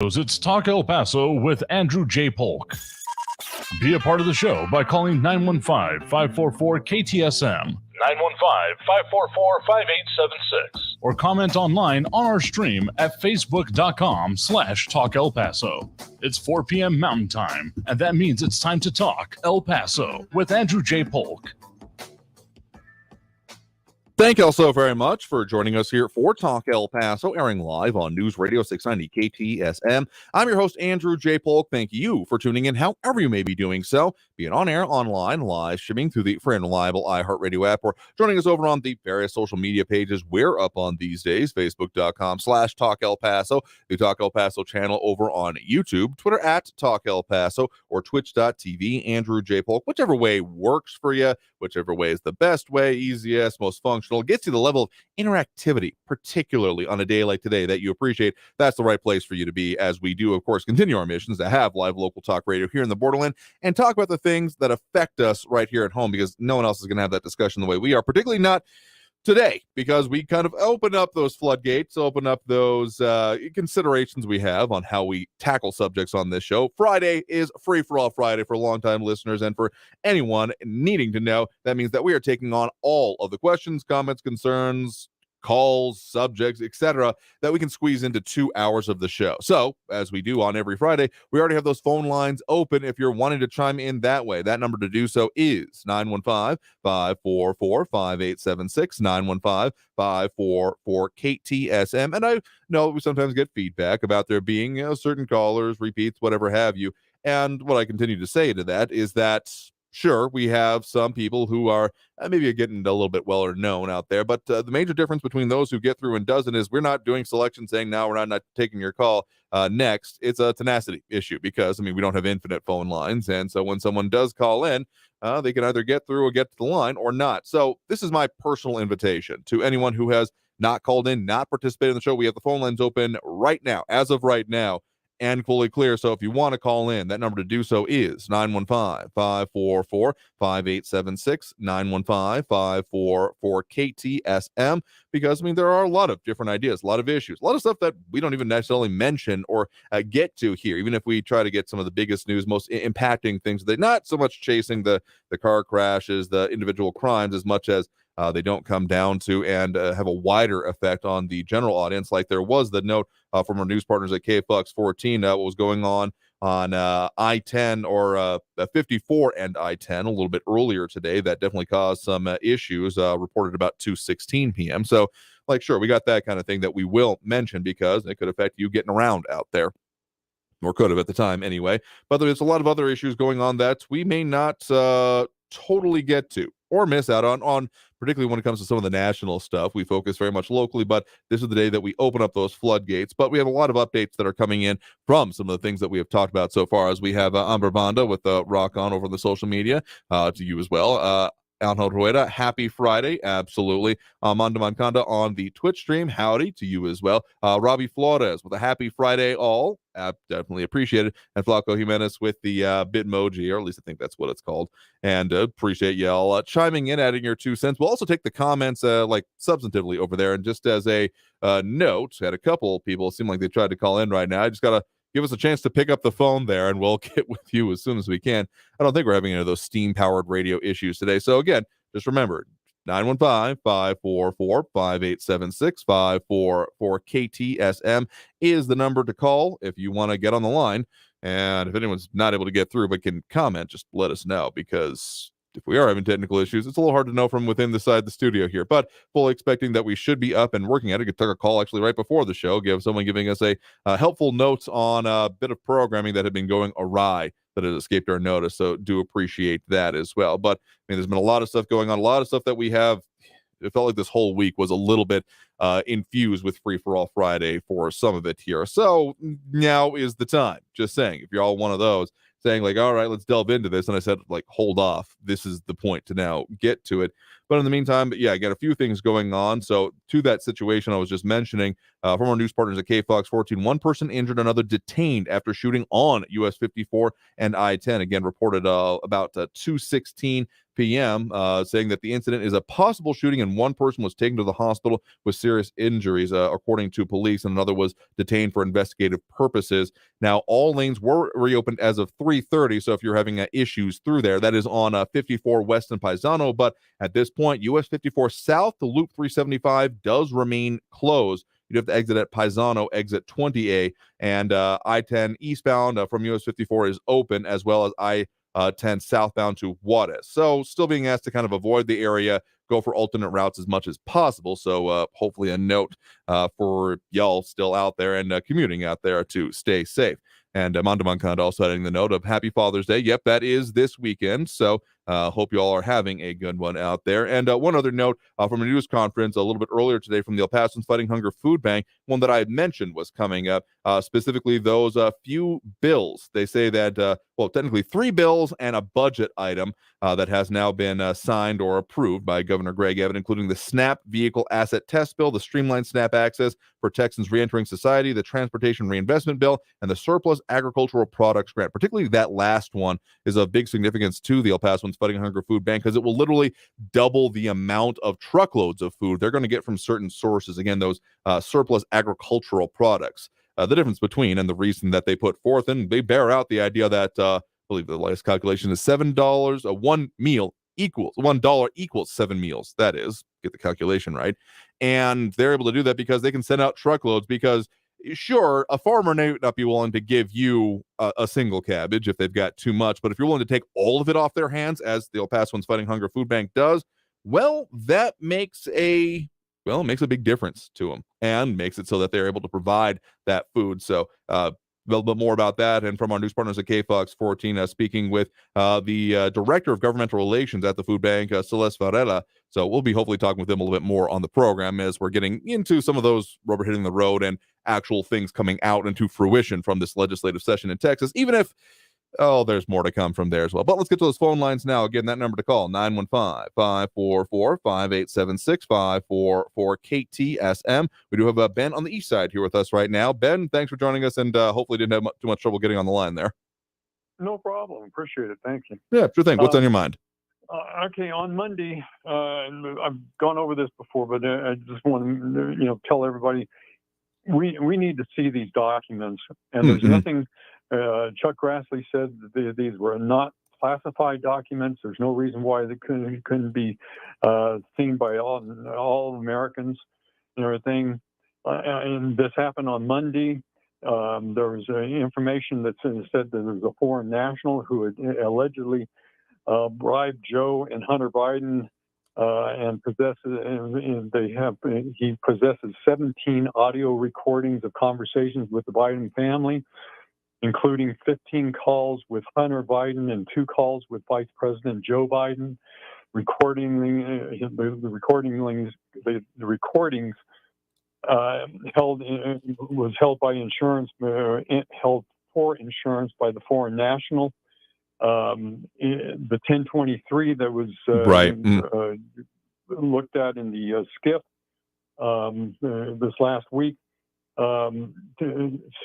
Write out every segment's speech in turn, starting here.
It's Talk El Paso with Andrew J. Polk. Be a part of the show by calling 915-544-KTSM, 915-544-5876, or comment online on our stream at facebook.com/Talk El Paso. It's 4 p.m. Mountain Time, and that means it's time to talk El Paso with Andrew J. Polk. Thank you all so very much for joining us here for Talk El Paso, airing live on News Radio 690 KTSM. I'm your host, Andrew J. Polk. Thank you for tuning in, however you may be doing so, be it on air, online, live streaming through the free and reliable iHeartRadio app, or joining us over on the various social media pages we're up on these days, facebook.com/Talk El Paso, the Talk El Paso channel over on YouTube, Twitter at Talk El Paso, or twitch.tv, Andrew J. Polk, whichever way works for you, whichever way is the best way, easiest, most functional, gets you the level of interactivity, particularly on a day like today, that you appreciate. That's the right place for you to be, as we do, of course, continue our missions to have live local talk radio here in the borderland and talk about the things that affect us right here at home, because no one else is going to have that discussion the way we are, particularly not today, because we kind of open up those floodgates, open up those considerations we have on how we tackle subjects on this show. Friday is free-for-all Friday for longtime listeners, and for anyone needing to know, that means that we are taking on all of the questions, comments, concerns, calls, subjects, etc., that we can squeeze into 2 hours of the show. So, as we do on every Friday, we already have those phone lines open if you're wanting to chime in that way. That number to do so is 915-544-5876, 915-544-KTSM. And I know we sometimes get feedback about there being certain callers, repeats, whatever have you. And what I continue to say to that is that, sure, we have some people who are maybe getting a little bit well known out there, but the major difference between those who get through and doesn't is we're not doing selection saying, no, we're not taking your call next. It's a tenacity issue, because, we don't have infinite phone lines. And so when someone does call in, they can either get through or get to the line or not. So this is my personal invitation to anyone who has not called in, not participated in the show. We have the phone lines open right now, as of right now, and fully clear. So if you want to call in, that number to do so is 915-544-5876, 915-544-KTSM, because, there are a lot of different ideas, a lot of issues, a lot of stuff that we don't even necessarily mention or get to here, even if we try to get some of the biggest news, most impacting things. They're not so much chasing the car crashes, the individual crimes, as much as they don't come down to and have a wider effect on the general audience. Like there was the note from our news partners at KFUX 14, what was going on I-10 or 54 and I-10 a little bit earlier today. That definitely caused some issues, reported about 2:16 p.m. So, sure, we got that kind of thing that we will mention, because it could affect you getting around out there, or could have at the time anyway. But there's a lot of other issues going on that we may not totally get to or miss out on, particularly when it comes to some of the national stuff. We focus very much locally, but this is the day that we open up those floodgates. But we have a lot of updates that are coming in from some of the things that we have talked about so far, as we have Amber Banda with Rock On over the social media, to you as well. Angel Rueda, happy Friday, absolutely. Amanda Mancanda on the Twitch stream, howdy to you as well. Robbie Flores with a happy Friday all, definitely appreciate it. And Flaco Jimenez with the Bitmoji, or at least I think that's what it's called. And appreciate y'all chiming in, adding your 2 cents. We'll also take the comments substantively over there. And just as a note, had a couple people seem like they tried to call in right now. I just got to give us a chance to pick up the phone there, and we'll get with you as soon as we can. I don't think we're having any of those steam-powered radio issues today. So again, just remember, 915-544-5876, 544-KTSM is the number to call if you want to get on the line. And if anyone's not able to get through but can comment, just let us know, because if we are having technical issues, it's a little hard to know from within the side of the studio here, but fully expecting that we should be up and working at it. I took a call actually right before the show, someone giving us a helpful notes on a bit of programming that had been going awry that had escaped our notice. So do appreciate that as well. But there's been a lot of stuff going on, a lot of stuff that we have. It felt like this whole week was a little bit infused with Free for All Friday for some of it here. So now is the time. Just saying, if you're all one of those saying all right, let's delve into this. And I said, hold off. This is the point to now get to it. But in the meantime, I got a few things going on. So to that situation I was just mentioning, from our news partners at KFOX 14, one person injured, another detained after shooting on US 54 and I-10. Again, reported about 2:16 p.m., saying that the incident is a possible shooting and one person was taken to the hospital with serious injuries, according to police, and another was detained for investigative purposes. Now, all lanes were reopened as of 3:30, so if you're having issues through there, that is on 54 West and Paisano, but at this point, US 54 South to Loop 375 does remain closed. You'd have to exit at Paisano, exit 20A, and I-10 eastbound from US 54 is open, as well as I-10 southbound to Juarez. So still being asked to kind of avoid the area, go for alternate routes as much as possible. So hopefully a note for y'all still out there and commuting out there to stay safe. And Mandaman also adding the note of Happy Father's Day. Yep, that is this weekend. So hope you all are having a good one out there. And one other note from a news conference a little bit earlier today from the El Paso's Fighting Hunger Food Bank, one that I had mentioned was coming up, specifically those few bills. They say that, well, technically 3 bills and a budget item that has now been signed or approved by Governor Greg Abbott, including the SNAP Vehicle Asset Test Bill, the Streamlined SNAP Access for Texans Reentering Society, the Transportation Reinvestment Bill, and the Surplus Agricultural Products Grant. Particularly that last one is of big significance to the El Paso's Fighting Hunger Food Bank because it will literally double the amount of truckloads of food they're going to get from certain sources. Again, those surplus agricultural products. The difference between and the reason that they put forth, and they bear out the idea that I believe the latest calculation is $7. One meal equals $1 equals 7 meals. That is, get the calculation right. And they're able to do that because they can send out truckloads because sure, a farmer may not be willing to give you a single cabbage if they've got too much, but if you're willing to take all of it off their hands, as the El Paso's Fighting Hunger Food Bank does, well, that makes a big difference to them and makes it so that they're able to provide that food. So a little bit more about that, and from our news partners at KFOX 14, speaking with the Director of Governmental Relations at the food bank, Celeste Varela. So we'll be hopefully talking with them a little bit more on the program as we're getting into some of those rubber hitting the road and actual things coming out into fruition from this legislative session in Texas, even if, there's more to come from there as well. But let's get to those phone lines now. Again, that number to call, 915-544-5876, 544-KTSM. We do have Ben on the east side here with us right now. Ben, thanks for joining us, and hopefully didn't have too much trouble getting on the line there. No problem. Appreciate it. Thank you. Yeah, sure thing. What's on your mind? Okay, on Monday, I've gone over this before, but I just want to, tell everybody we need to see these documents, and there's nothing. Chuck Grassley said that these were not classified documents. There's no reason why they couldn't be seen by all Americans and everything. And this happened on Monday. There was information that said that there was a foreign national who had allegedly bribed Joe and Hunter Biden and he possesses 17 audio recordings of conversations with the Biden family, including 15 calls with Hunter Biden and 2 calls with Vice President Joe Biden. The recordings held by insurance, held for insurance by the foreign national. The 1023 that was looked at in the SCIF this last week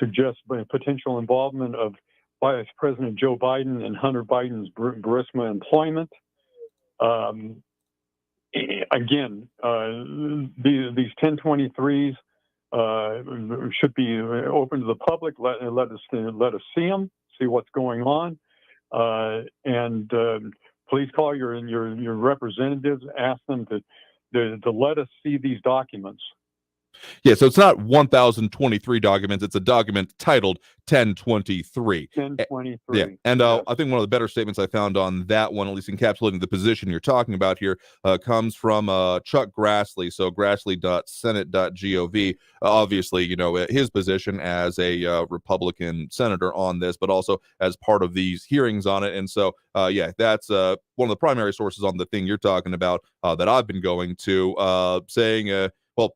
suggests potential involvement of Vice President Joe Biden and Hunter Biden's Burisma employment. Again, these 1023s should be open to the public. Let us see them, see what's going on. And please call your representatives, ask them to let us see these documents. Yeah, so it's not 1,023 documents. It's a document titled 1023. 1023. Yeah, and yes. I think one of the better statements I found on that one, at least encapsulating the position you're talking about here, comes from Chuck Grassley, so grassley.senate.gov. Obviously, his position as a Republican senator on this, but also as part of these hearings on it. And so, that's one of the primary sources on the thing you're talking about that I've been going to, saying...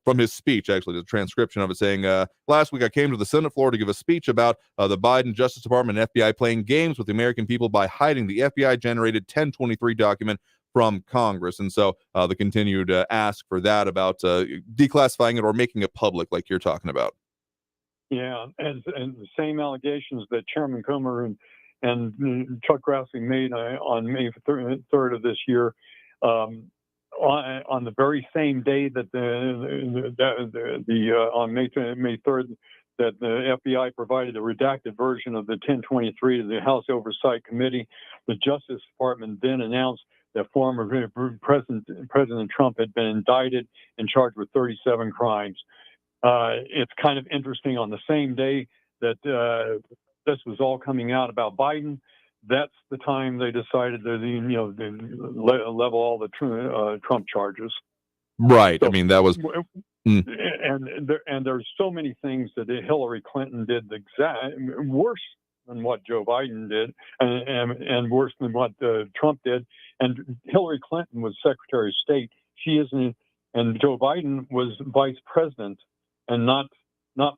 from his speech, actually, the transcription of it saying, last week I came to the Senate floor to give a speech about the Biden Justice Department and FBI playing games with the American people by hiding the FBI-generated 1023 document from Congress. And so the continued ask for that about declassifying it or making it public like you're talking about. Yeah, and the same allegations that Chairman Comer and Chuck Grassley made on May 3rd of this year, on the very same day that on May 3rd, that the FBI provided a redacted version of the 1023 to the House Oversight Committee. The Justice Department then announced that former President Trump had been indicted and charged with 37 crimes. It's kind of interesting, on the same day that this was all coming out about Biden, that's the time they decided to, level all the Trump charges. Right. So, I mean, that was. And there's so many things that Hillary Clinton did worse than what Joe Biden did, and worse than what Trump did. And Hillary Clinton was Secretary of State. She isn't, and Joe Biden was Vice President and not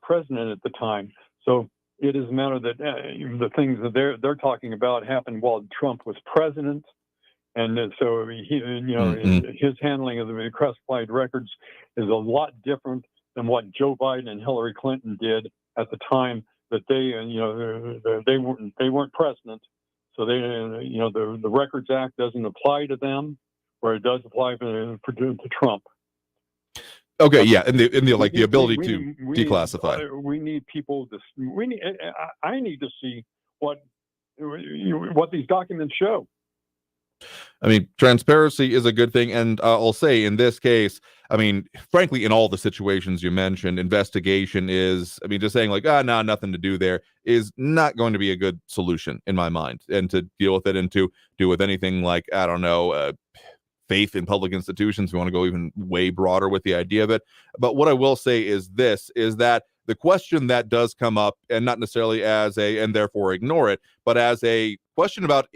president at the time. So it is a matter that the things that they're talking about happened while Trump was president. And so his handling of the classified records is a lot different than what Joe Biden and Hillary Clinton did at the time that they weren't president. So the Records Act doesn't apply to them, where it does apply to Trump. Okay, yeah, and the ability to declassify. We need people to. I need to see what these documents show. I mean, transparency is a good thing. And I'll say in this case, I mean, frankly, in all the situations you mentioned, investigation is, I mean, just saying like, nothing to do there is not going to be a good solution in my mind. And to deal with it and to do with anything like, I don't know, faith in public institutions, we want to go even way broader with the idea of it. But what I will say is that the question that does come up, and not necessarily as and therefore ignore it, but as a question about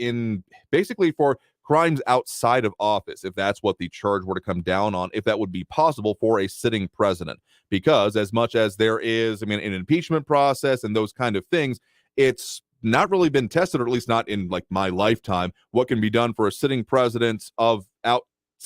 basically for crimes outside of office, if that's what the charge were to come down on, if that would be possible for a sitting president. Because as much as there is, I mean, an impeachment process and those kind of things, it's not really been tested, or at least not in like my lifetime, what can be done for a sitting president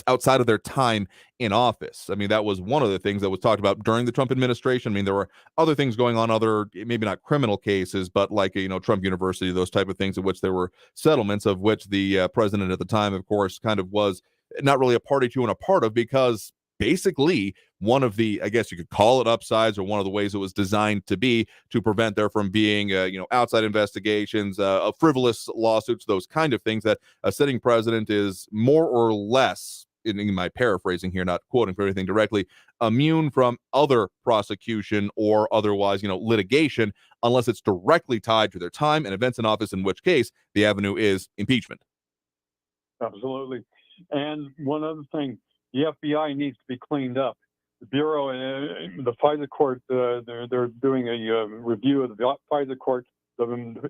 outside of their time in office. I mean, that was one of the things that was talked about during the Trump administration. I mean, there were other things going on, other maybe not criminal cases, but like, Trump University, those type of things in which there were settlements of which the president at the time, of course, kind of was not really a party to and a part of, because basically one of the, I guess you could call it upsides, or one of the ways it was designed to be to prevent there from being, outside investigations, frivolous lawsuits, those kind of things, that a sitting president is more or less, in my paraphrasing here, not quoting for anything directly, immune from other prosecution or otherwise, litigation, unless it's directly tied to their time and events in office, in which case the avenue is impeachment. Absolutely. And one other thing, the FBI needs to be cleaned up. The Bureau, the FISA court, they're doing a review of the FISA court. The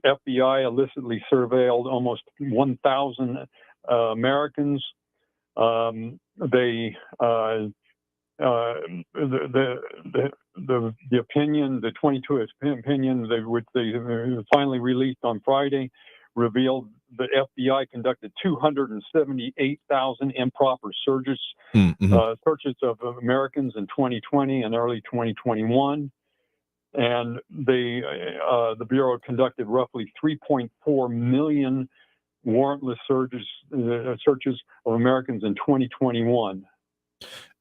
FBI illicitly surveilled almost 1,000 Americans. The opinion, the 22 opinion, which they finally released on Friday, revealed the FBI conducted 278,000 improper searches of Americans in 2020 and early 2021. And the Bureau conducted roughly 3.4 million warrantless searches of Americans in 2021.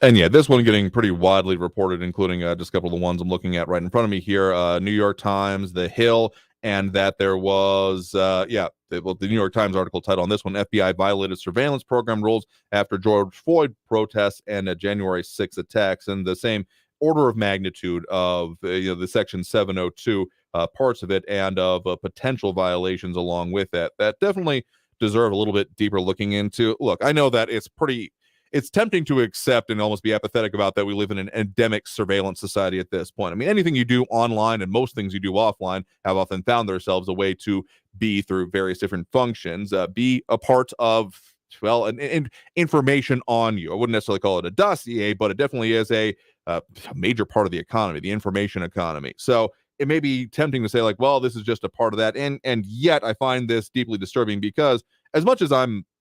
And yeah, this one getting pretty widely reported, including just a couple of the ones I'm looking at right in front of me here. New York Times, The Hill, and that there was, the New York Times article title on this one, FBI violated surveillance program rules after George Floyd protests and January 6 attacks, and the same order of magnitude of the Section 702 parts of it, and of potential violations along with that definitely deserve a little bit deeper looking into. Look, I know that it's tempting to accept and almost be apathetic about that we live in an endemic surveillance society at this point. I mean, anything you do online and most things you do offline have often found themselves a way to be, through various different functions, be a part of, well, an information on you. I wouldn't necessarily call it a dossier, but it definitely is a major part of the economy, the information economy. So it may be tempting to say like, well, this is just a part of that. And yet I find this deeply disturbing, because as much as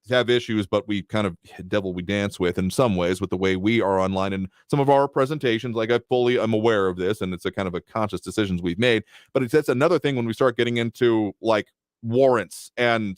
have issues, but we kind of devil we dance with in some ways with the way we are online and some of our presentations, like I'm aware of this, and it's a kind of a conscious decisions we've made. But that's another thing when we start getting into like warrants and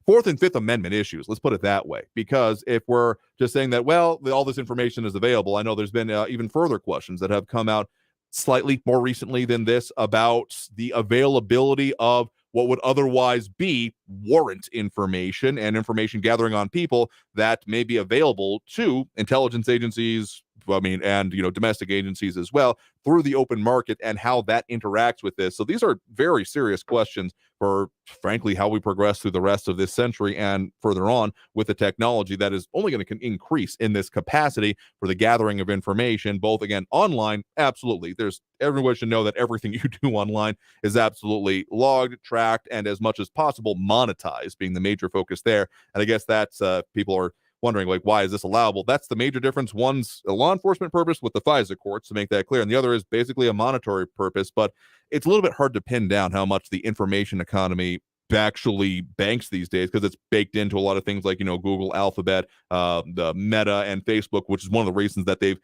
Fourth and Fifth Amendment issues. Let's put it that way. Because if we're just saying that, well, all this information is available, I know there's been even further questions that have come out slightly more recently than this about the availability of what would otherwise be warrant information and information gathering on people that may be available to intelligence agencies, and domestic agencies as well, through the open market, and how that interacts with this. So these are very serious questions for, frankly, how we progress through the rest of this century and further on with the technology that is only going to increase in this capacity for the gathering of information, both, again, online. Absolutely. Everyone should know that everything you do online is absolutely logged, tracked, and as much as possible monetized, being the major focus there. And I guess that's people are wondering, like, why is this allowable? That's the major difference. One's a law enforcement purpose with the FISA courts, to make that clear, and the other is basically a monetary purpose. But it's a little bit hard to pin down how much the information economy actually banks these days, because it's baked into a lot of things like Google, Alphabet, the Meta, and Facebook, which is one of the reasons that they've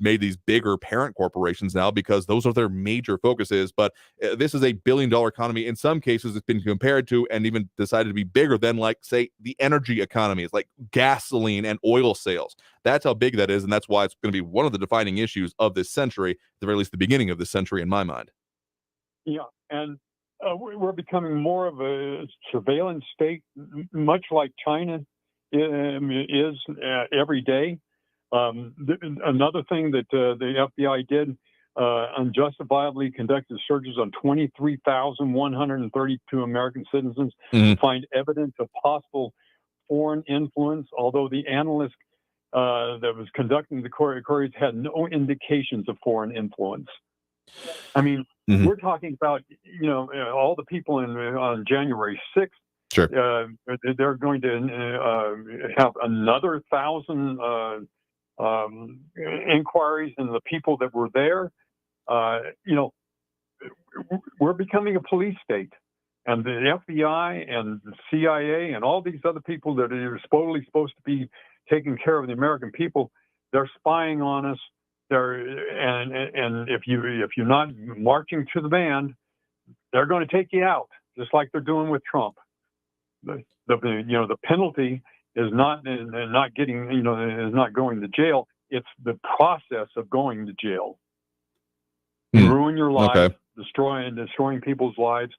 made these bigger parent corporations now, because those are their major focuses. But this is a billion-dollar economy. In some cases, it's been compared to and even decided to be bigger than, like, say, the energy economy. It's like gasoline and oil sales. That's how big that is, and that's why it's going to be one of the defining issues of this century, at the very least the beginning of this century, in my mind. Yeah, and we're becoming more of a surveillance state, much like China is every day. Another thing that the FBI did, unjustifiably conducted searches on 23,132 American citizens to find evidence of possible foreign influence, although the analyst that was conducting the queries had no indications of foreign influence. I mean, we're talking about, all the people on January 6th. Sure. They're going to have another 1,000 inquiries into the people that were there. We're becoming a police state. And the FBI and the CIA and all these other people that are supposed to be taking care of the American people, they're spying on us. And if you're not marching to the band, they're going to take you out, just like they're doing with Trump. The penalty is not getting is not going to jail. It's the process of going to jail. Ruin your life, okay. destroying people's lives,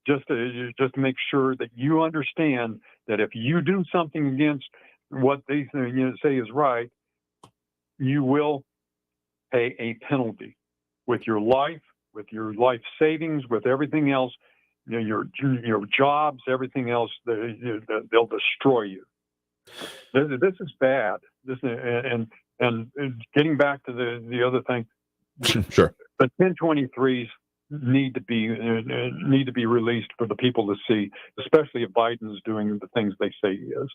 just to make sure that you understand that if you do something against what they say is right, you will pay a penalty with your life savings, with everything else, your jobs, everything else. They'll destroy you. This is bad. And getting back to the other thing, sure. The 1023s need to be released for the people to see, especially if Biden's doing the things they say he is.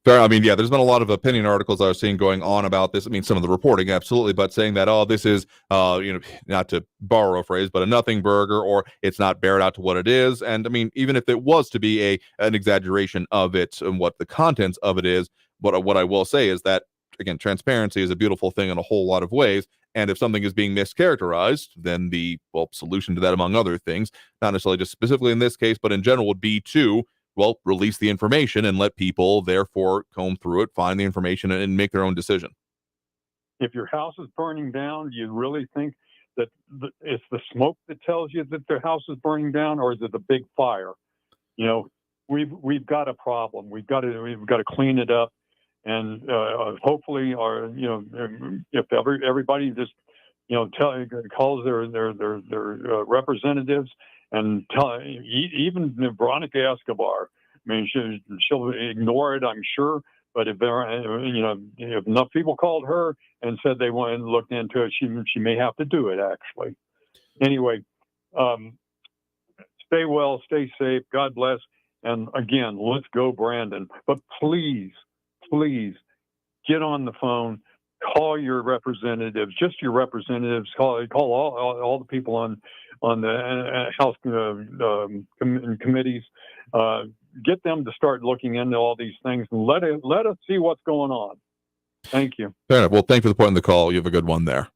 Fair. I mean, yeah, there's been a lot of opinion articles I was seeing going on about this. I mean, some of the reporting, absolutely, but saying that, this is, not to borrow a phrase, but a nothing burger, or it's not bared out to what it is. And I mean, even if it was to be an exaggeration of it and what the contents of it is, what I will say is that, again, transparency is a beautiful thing in a whole lot of ways. And if something is being mischaracterized, then the solution to that, among other things, not necessarily just specifically in this case, but in general, would be to release the information and let people therefore comb through it, find the information, and make their own decision. If your house is burning down, do you really think that it's the smoke that tells you that their house is burning down, or is it the big fire? We've got a problem. We've got to clean it up, and hopefully, if everybody just calls their representatives. And even Veronica Escobar, I mean, she'll ignore it, I'm sure. But if if enough people called her and said they went and looked into it, she may have to do it. Actually, anyway, stay well, stay safe, God bless, and again, let's go, Brandon. But please, get on the phone. Call your representatives, just your representatives. Call all the people on the House committees. Get them to start looking into all these things, and let us see what's going on. Thank you. Fair enough. Well, thank you for the point in the call. You have a good one there.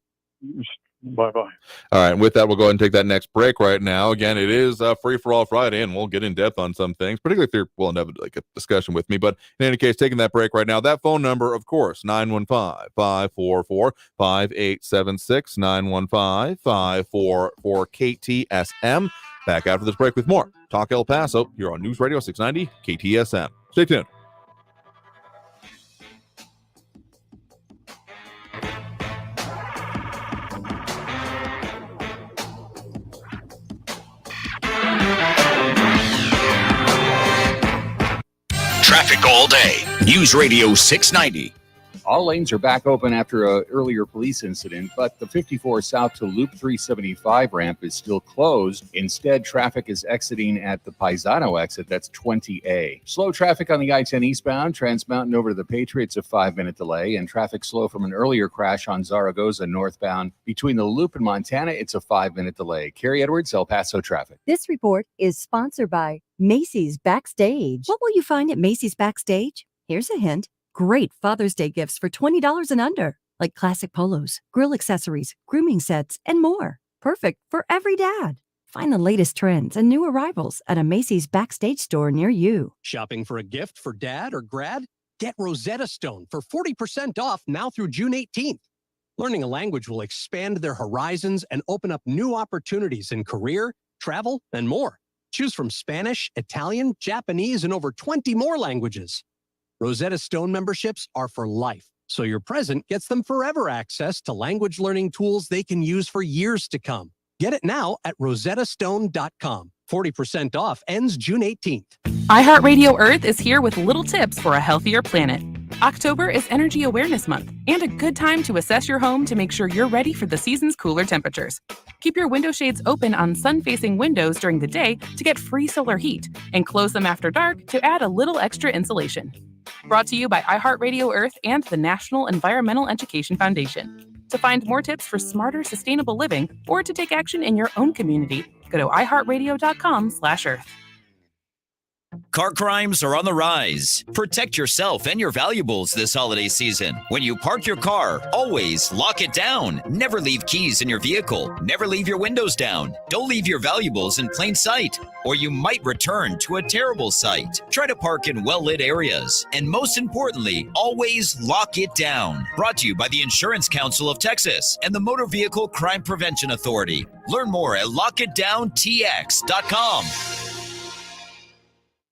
Bye-bye. All right, and with that, we'll go ahead and take that next break right now. Again, it is Free For All Friday, and we'll get in depth on some things, particularly if you're willing to have like a discussion with me. But in any case, taking that break right now, that phone number, of course, 915-544-5876, 915-544-KTSM. Back after this break with more Talk El Paso here on News Radio 690 KTSM. Stay tuned. Traffic all day. News Radio 690. All lanes are back open after an earlier police incident, but the 54 south to Loop 375 ramp is still closed. Instead, traffic is exiting at the Paisano exit. That's 20A. Slow traffic on the I-10 eastbound, Trans Mountain over to the Patriots, a 5-minute delay, and traffic slow from an earlier crash on Zaragoza northbound. Between the Loop and Montana, it's a 5-minute delay. Carrie Edwards, El Paso traffic. This report is sponsored by Macy's Backstage. What will you find at Macy's Backstage? Here's a hint. Great Father's Day gifts for $20 and under, like classic polos, grill accessories, grooming sets, and more. Perfect for every dad. Find the latest trends and new arrivals at a Macy's Backstage store near you. Shopping for a gift for dad or grad? Get Rosetta Stone for 40% off now through June 18th. Learning a language will expand their horizons and open up new opportunities in career, travel, and more. Choose from Spanish, Italian, Japanese, and over 20 more languages. Rosetta Stone memberships are for life, so your present gets them forever access to language learning tools they can use for years to come. Get it now at rosettastone.com. 40% off ends June 18th. iHeartRadio Earth is here with little tips for a healthier planet. October is Energy Awareness Month and a good time to assess your home to make sure you're ready for the season's cooler temperatures. Keep your window shades open on sun-facing windows during the day to get free solar heat, and close them after dark to add a little extra insulation. Brought to you by iHeartRadio Earth and the National Environmental Education Foundation. To find more tips for smarter, sustainable living, or to take action in your own community, go to iHeartRadio.com/Earth. Car crimes are on the rise. Protect yourself and your valuables this holiday season. When you park your car, always lock it down. Never leave keys in your vehicle. Never leave your windows down. Don't leave your valuables in plain sight, or you might return to a terrible sight. Try to park in well-lit areas. And most importantly, always lock it down. Brought to you by the Insurance Council of Texas and the Motor Vehicle Crime Prevention Authority. Learn more at lockitdowntx.com.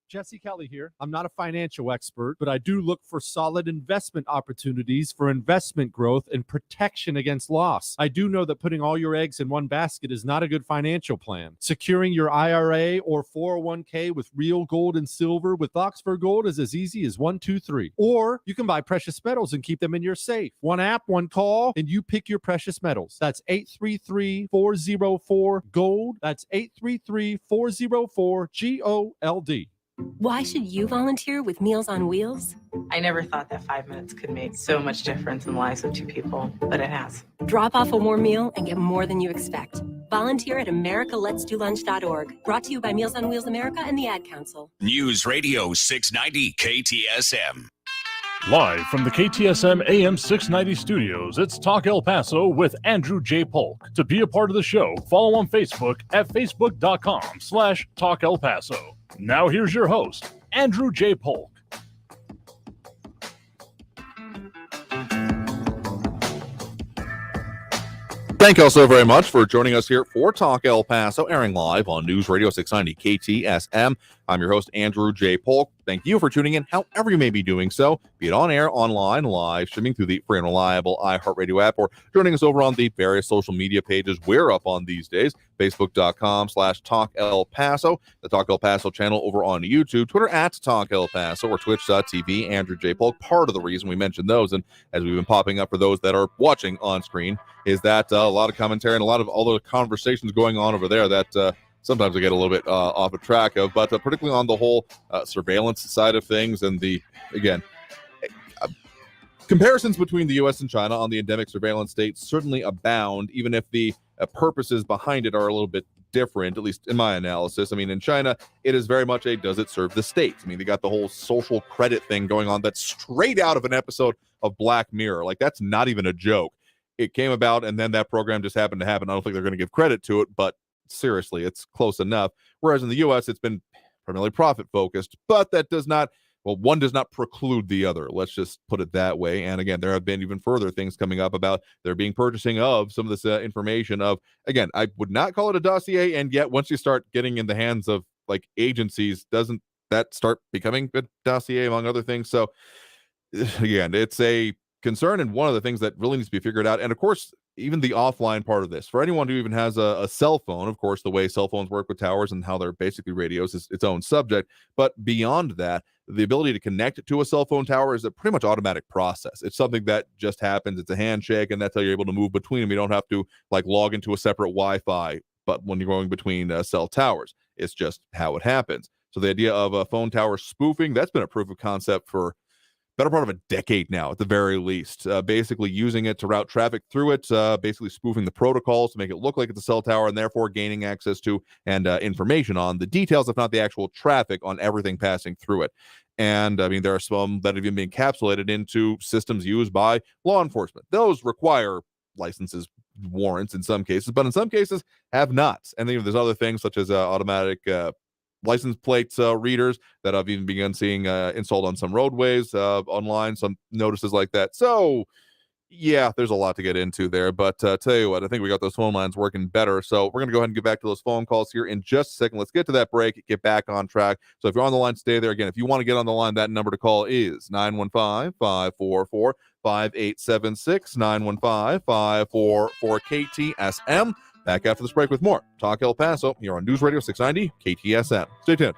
Jesse Kelly here. I'm not a financial expert, but I do look for solid investment opportunities for investment growth and protection against loss. I do know that putting all your eggs in one basket is not a good financial plan. Securing your IRA or 401k with real gold and silver with Oxford Gold is as easy as 1, 2, 3. Or you can buy precious metals and keep them in your safe. One app, one call, and you pick your precious metals. That's 833-404-GOLD. That's 833-404-GOLD. Why should you volunteer with Meals on Wheels? I never thought that 5 minutes could make so much difference in the lives of two people, but it has. Drop off a warm meal and get more than you expect. Volunteer at americaletsdolunch.org. Brought to you by Meals on Wheels America and the Ad Council. News Radio 690 KTSM. Live from the KTSM AM 690 studios, it's Talk El Paso with Andrew J. Polk. To be a part of the show, follow on Facebook at facebook.com/Talk El Paso. Now here's your host, Andrew J. Polk. Thank you all so very much for joining us here for Talk El Paso, airing live on News Radio 690 KTSM. I'm your host, Andrew J. Polk. Thank you for tuning in, however you may be doing so, be it on air, online, live, streaming through the free and reliable iHeartRadio app, or joining us over on the various social media pages we're up on these days, facebook.com/Talk El Paso, the Talk El Paso channel over on YouTube, Twitter at Talk El Paso, or twitch.tv, Andrew J. Polk. Part of the reason we mentioned those, and as we've been popping up for those that are watching on screen, is that a lot of commentary and a lot of all the conversations going on over there that sometimes I get a little bit off of track of, but particularly on the whole surveillance side of things, and comparisons between the U.S. and China on the endemic surveillance state certainly abound, even if the purposes behind it are a little bit different, at least in my analysis. I mean, in China, it is very much a does it serve the state? I mean, they got the whole social credit thing going on that's straight out of an episode of Black Mirror. Like, that's not even a joke. it came about, and then that program just happened to happen. I don't think they're going to give credit to it, but seriously, it's close enough. Whereas in the U.S., it's been primarily profit focused, but that does not, well, one does not preclude the other. Let's just put it that way. And again, there have been even further things coming up about there being purchasing of some of this information of, again, I would not call it a dossier. And yet once you start getting in the hands of like agencies, doesn't that start becoming a dossier among other things? So again, it's a concern, and one of the things that really needs to be figured out. And of course, even the offline part of this, for anyone who even has a cell phone, of course, the way cell phones work with towers and how they're basically radios is its own subject. But beyond that, the ability to connect to a cell phone tower is a pretty much automatic process. It's something that just happens. It's a handshake, and that's how you're able to move between them. You don't have to like log into a separate Wi-Fi, but when you're going between cell towers, it's just how it happens. So the idea of a phone tower spoofing, that's been a proof of concept for better part of a decade now, at the very least, basically using it to route traffic through it, basically spoofing the protocols to make it look like it's a cell tower, and therefore gaining access to and information on the details, if not the actual traffic, on everything passing through it. And I mean, there are some that have even been encapsulated into systems used by law enforcement. Those require licenses, warrants in some cases, but in some cases have not. And then there's other things such as automatic license plates readers that I've even begun seeing installed on some roadways online, some notices like that. So yeah, there's a lot to get into there, but tell you what, I think we got those phone lines working better. So we're going to go ahead and get back to those phone calls here in just a second. Let's get to that break, get back on track. So if you're on the line, stay there. Again, if you want to get on the line, that number to call is 915-544-5876, 915-544-KTSM. Back after this break with more Talk El Paso here on News Radio 690 KTSM. Stay tuned.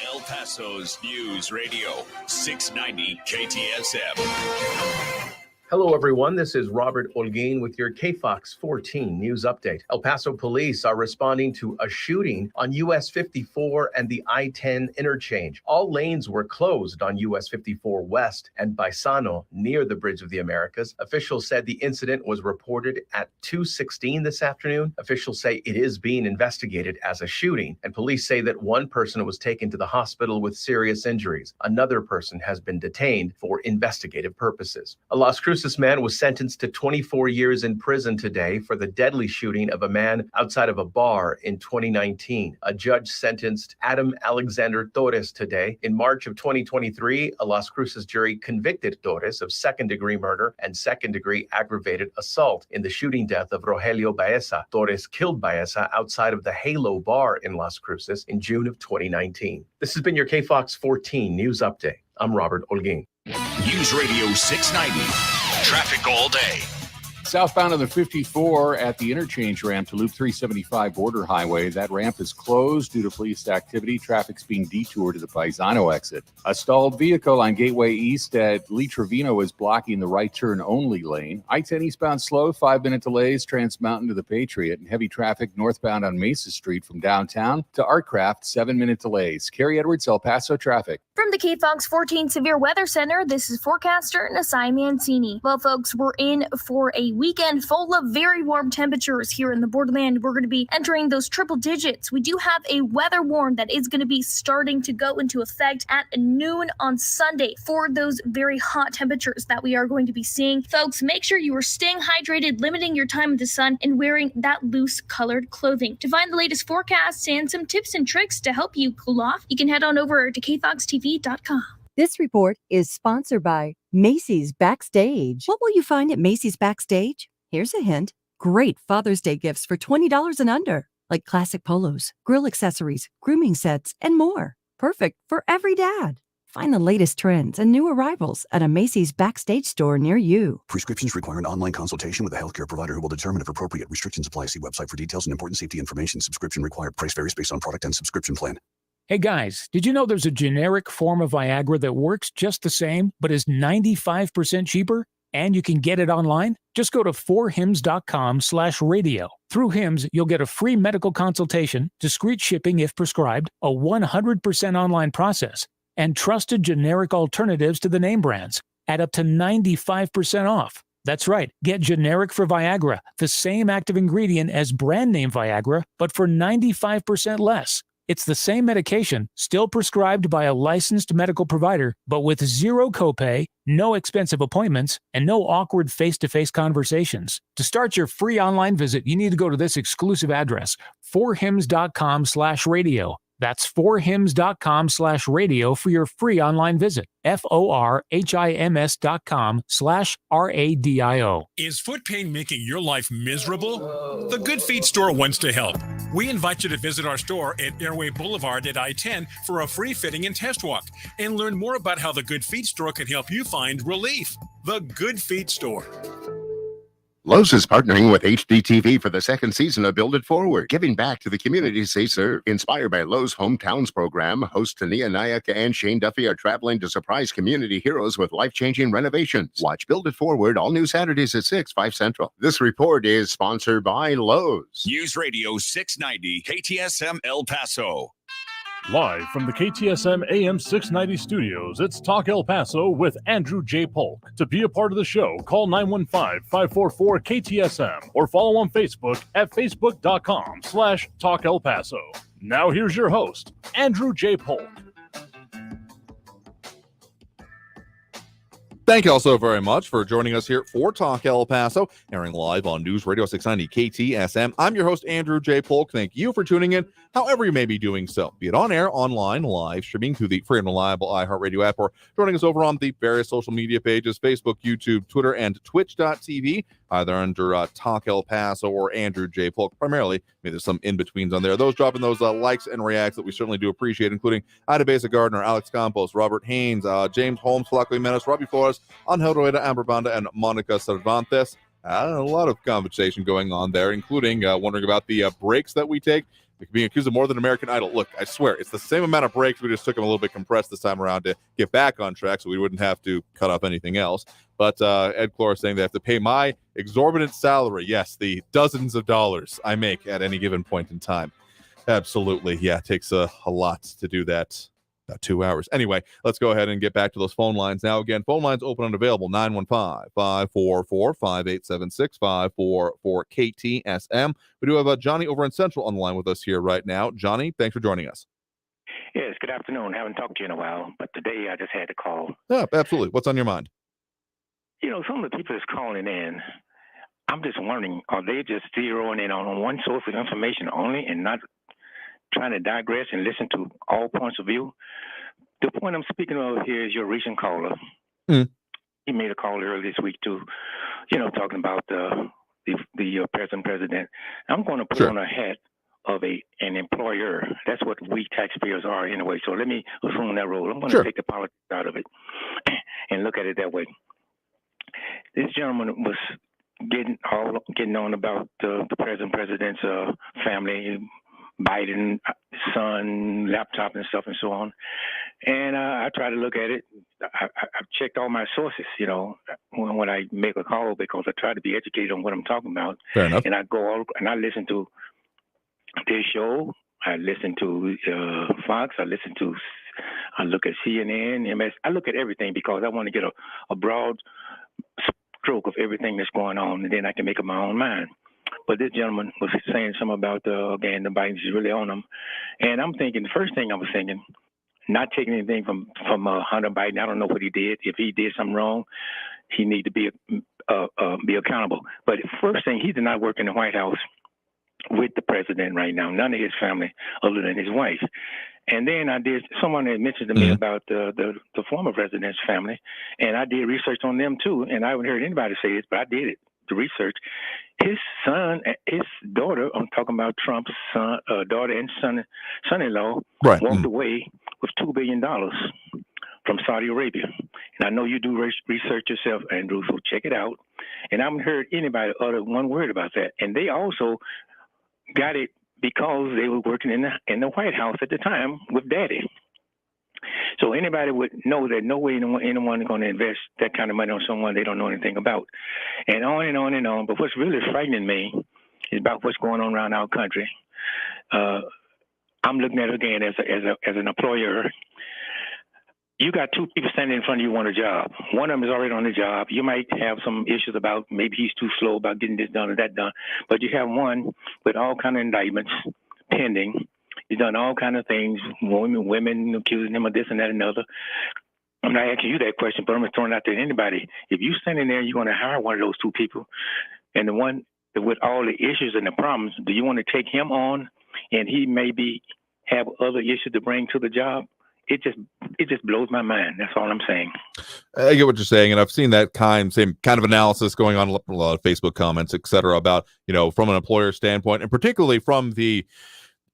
El Paso's News Radio 690 KTSM. Hello, everyone. This is Robert Olguin with your KFOX 14 news update. El Paso police are responding to a shooting on US 54 and the I-10 interchange. All lanes were closed on US 54 West and Baisano near the Bridge of the Americas. Officials said the incident was reported at 2:16 this afternoon. Officials say it is being investigated as a shooting, and police say that one person was taken to the hospital with serious injuries. Another person has been detained for investigative purposes. A Las Cruces man was sentenced to 24 years in prison today for the deadly shooting of a man outside of a bar in 2019. A judge sentenced Adam Alexander Torres today. In March of 2023, a Las Cruces jury convicted Torres of second-degree murder and second-degree aggravated assault in the shooting death of Rogelio Baeza. Torres killed Baeza outside of the Halo bar in Las Cruces in June of 2019. This has been your KFOX 14 News Update. I'm Robert Olguin. News Radio 690. Traffic all day. Southbound on the 54 at the interchange ramp to Loop 375 Border Highway. That ramp is closed due to police activity. Traffic's being detoured to the Paisano exit. A stalled vehicle on Gateway East at Lee Trevino is blocking the right turn only lane. I-10 eastbound slow, 5-minute delays, Trans Mountain to the Patriot, and heavy traffic northbound on Mesa Street from downtown to Artcraft, 7-minute delays. Carrie Edwards, El Paso traffic. From the KFOX 14 Severe Weather Center, this is forecaster Nasai Mancini. Well, folks, we're in for a weekend full of very warm temperatures here in the borderland. We're going to be entering those triple digits. We do have a weather warn that is going to be starting to go into effect at noon on Sunday for those very hot temperatures that we are going to be seeing. Folks, make sure you are staying hydrated, limiting your time in the sun, and wearing that loose colored clothing. To find the latest forecasts and some tips and tricks to help you cool off, you can head on over to kfoxtv.com. This report is sponsored by Macy's Backstage. What will you find at Macy's Backstage? Here's a hint. Great Father's Day gifts for $20 and under, like classic polos, grill accessories, grooming sets, and more. Perfect for every dad. Find the latest trends and new arrivals at a Macy's Backstage store near you. Prescriptions require an online consultation with a healthcare provider who will determine if appropriate. Restrictions apply. See website for details and important safety information. Subscription required. Price varies based on product and subscription plan. Hey guys, did you know there's a generic form of Viagra that works just the same, but is 95% cheaper? And you can get it online? Just go to 4hims.com/radio. Through Hims, you'll get a free medical consultation, discreet shipping if prescribed, a 100% online process, and trusted generic alternatives to the name brands at up to 95% off. That's right. Get generic for Viagra, the same active ingredient as brand name Viagra, but for 95% less. It's the same medication, still prescribed by a licensed medical provider, but with zero copay, no expensive appointments, and no awkward face-to-face conversations. To start your free online visit, you need to go to this exclusive address, forhims.com/radio. That's forhims.com/radio for your free online visit. forhims.com/radio. Is foot pain making your life miserable? The Good Feet Store wants to help. We invite you to visit our store at Airway Boulevard at I-10 for a free fitting and test walk and learn more about how the Good Feet Store can help you find relief. The Good Feet Store. Lowe's is partnering with HDTV for the second season of Build It Forward, giving back to the communities they serve. Inspired by Lowe's Hometowns program, hosts Tania Nayaka and Shane Duffy are traveling to surprise community heroes with life-changing renovations. Watch Build It Forward all new Saturdays at 6, 5 Central. This report is sponsored by Lowe's. News Radio 690 KTSM El Paso. Live from the KTSM AM 690 studios, it's Talk El Paso with Andrew J. Polk. To be a part of the show, call 915-544-KTSM or follow on Facebook at facebook.com/Talk El Paso. Now here's your host, Andrew J. Polk. Thank you all so very much for joining us here for Talk El Paso, airing live on News Radio 690 KTSM. I'm your host, Andrew J. Polk. Thank you for tuning in, however you may be doing so, be it on air, online, live, streaming through the free and reliable iHeartRadio app, or joining us over on the various social media pages, Facebook, YouTube, Twitter, and Twitch.tv, either under Talk El Paso or Andrew J. Polk, primarily. Maybe there's some in-betweens on there. Those dropping those likes and reacts that we certainly do appreciate, including Ida Besa Gardner, Alex Campos, Robert Haynes, James Holmes, Flaco Jimenez, Robbie Flores, Angel Rueda, Amber Banda, and Monica Cervantes. A lot of conversation going on there, including wondering about the breaks that we take. Being accused of more than American Idol. Look, I swear, it's the same amount of breaks. We just took them a little bit compressed this time around to get back on track so we wouldn't have to cut off anything else. But Ed Clore saying they have to pay my exorbitant salary. Yes, the dozens of dollars I make at any given point in time. Absolutely. Yeah, it takes a lot to do that. About 2 hours. Anyway, let's go ahead and get back to those phone lines now. Again, phone lines open and available, 915-544-5876, 544-KTSM. We do have Johnny over in Central on the line with us here right now. Johnny, thanks for joining us. Yes, good afternoon. Haven't talked to you in a while, but today I just had to call. Yeah, absolutely. What's on your mind? You know, some of the people that's calling in, I'm just wondering, are they just zeroing in on one source of information only and not trying to digress and listen to all points of view? The point I'm speaking of here is your recent caller. He made a call earlier this week too, talking about the present president. I'm going to put on a hat of an employer. That's what we taxpayers are anyway. So let me assume that role. I'm going to take the politics out of it and look at it that way. This gentleman was getting on about the present president's family, Biden, son, laptop and stuff and so on. And I try to look at it. I've checked all my sources, when I make a call, because I try to be educated on what I'm talking about. Fair enough. And I go all, and I listen to this show. I listen to Fox. I look at CNN, MS. I look at everything because I want to get a broad stroke of everything that's going on, and then I can make up my own mind. But this gentleman was saying something about, again, the Bidens is really on them. And I'm thinking, the first thing I was thinking, not taking anything from Hunter Biden. I don't know what he did. If he did something wrong, he need to be accountable. But first thing, he did not work in the White House with the president right now. None of his family other than his wife. And then someone had mentioned to me about the former president's family, and I did research on them too. And I haven't heard anybody say this, but I did it. The research, his daughter, I'm talking about Trump's son, daughter and son-in-law, walked away with $2 billion from Saudi Arabia. And I know you do research yourself, Andrew, so check it out. And I haven't heard anybody utter one word about that. And they also got it because they were working in the White House at the time with Daddy. So anybody would know that no way anyone is going to invest that kind of money on someone they don't know anything about. And on and on and on. But what's really frightening me is about what's going on around our country. I'm looking at it again as an employer. you got two people standing in front of you on a job. One of them is already on the job. You might have some issues about maybe he's too slow about getting this done or that done. But you have one with all kind of indictments pending. He's done all kind of things, women accusing him of this and that and other. I'm not asking you that question, but I'm just throwing it out there to anybody. If you're standing there, you're going to hire one of those two people. And the one with all the issues and the problems, do you want to take him on and he maybe have other issues to bring to the job? It just blows my mind. That's all I'm saying. I get what you're saying, and I've seen that same kind of analysis going on, a lot of Facebook comments, et cetera, about, from an employer standpoint, and particularly from the,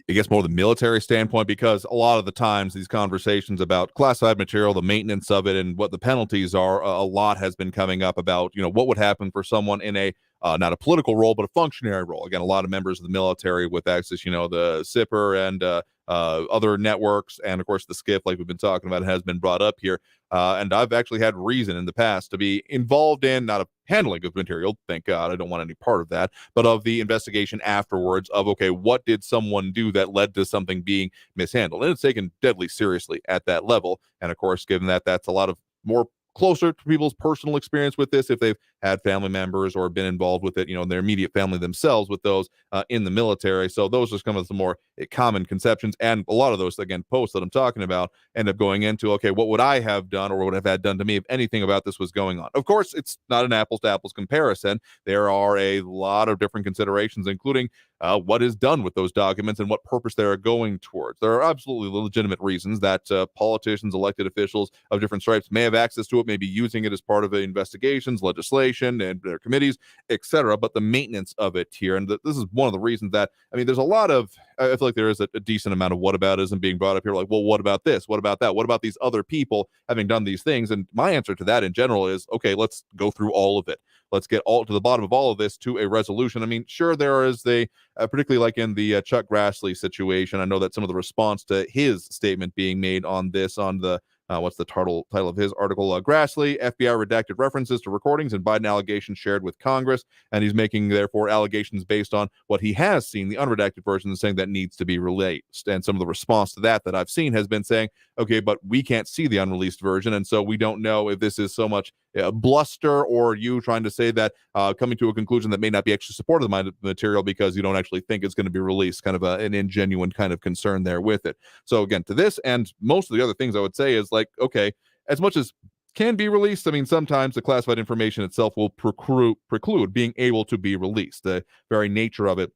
I guess, more the military standpoint, because a lot of the times these conversations about classified material, the maintenance of it, and what the penalties are, a lot has been coming up about, what would happen for someone in a not a political role, but a functionary role. Again, a lot of members of the military with access, the SIPR and other networks, and of course the SCIF, like we've been talking about, has been brought up here. And I've actually had reason in the past to be involved in not a handling of material, thank God, I don't want any part of that, but of the investigation afterwards of, okay, what did someone do that led to something being mishandled? And it's taken deadly seriously at that level. And of course, given that that's a lot of more closer to people's personal experience with this, if they've had family members or been involved with it, their immediate family themselves with those in the military. So those are some of the more common conceptions. And a lot of those, again, posts that I'm talking about end up going into, okay, what would I have done or what would have had done to me if anything about this was going on? Of course, it's not an apples to apples comparison. There are a lot of different considerations, including what is done with those documents and what purpose they are going towards. There are absolutely legitimate reasons that politicians, elected officials of different stripes may have access to it, may be using it as part of the investigations, legislation, and their committees, etc. But the maintenance of it here, and this is one of the reasons that, there's a lot of, I feel like there is a decent amount of whataboutism being brought up here, like, well, what about this? What about that? What about these other people having done these things? And my answer to that in general is, okay, let's go through all of it. Let's get all to the bottom of all of this to a resolution. Sure, there is particularly like in the Chuck Grassley situation, I know that some of the response to his statement being made on this, on the what's the title of his article? Grassley, FBI redacted references to recordings and Biden allegations shared with Congress. And he's making, therefore, allegations based on what he has seen, the unredacted version, and saying that needs to be released. And some of the response to that I've seen has been saying, okay, but we can't see the unreleased version. And so we don't know if this is so much bluster or you trying to say that coming to a conclusion that may not be actually supportive of my material because you don't actually think it's going to be released, kind of an ingenuine kind of concern there with it. So again, to this and most of the other things I would say is like, okay, as much as can be released, sometimes the classified information itself will preclude being able to be released. The very nature of it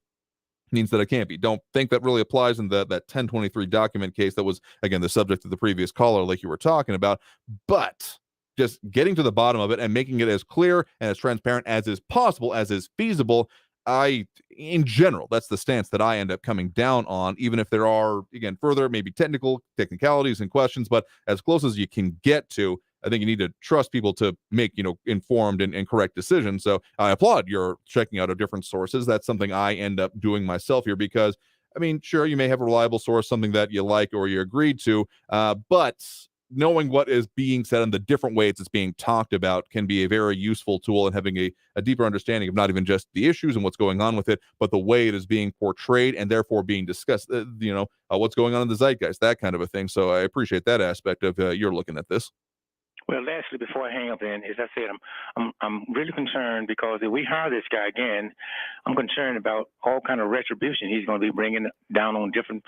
means that it can't be. Don't think that really applies in that 1023 document case that was, again, the subject of the previous caller, like you were talking about. But just getting to the bottom of it and making it as clear and as transparent as is possible, as is feasible, in general, that's the stance that I end up coming down on, even if there are, again, further maybe technicalities and questions, but as close as you can get to, I think you need to trust people to make, informed and correct decisions. So I applaud your checking out of different sources. That's something I end up doing myself here because, sure, you may have a reliable source, something that you like or you agreed to, but knowing what is being said and the different ways it's being talked about can be a very useful tool in having a deeper understanding of not even just the issues and what's going on with it, but the way it is being portrayed and therefore being discussed, what's going on in the zeitgeist, that kind of a thing. So I appreciate that aspect of you're looking at this. Well, lastly, before I hang up, then, as I said, I'm really concerned because if we hire this guy again, I'm concerned about all kind of retribution he's going to be bringing down on different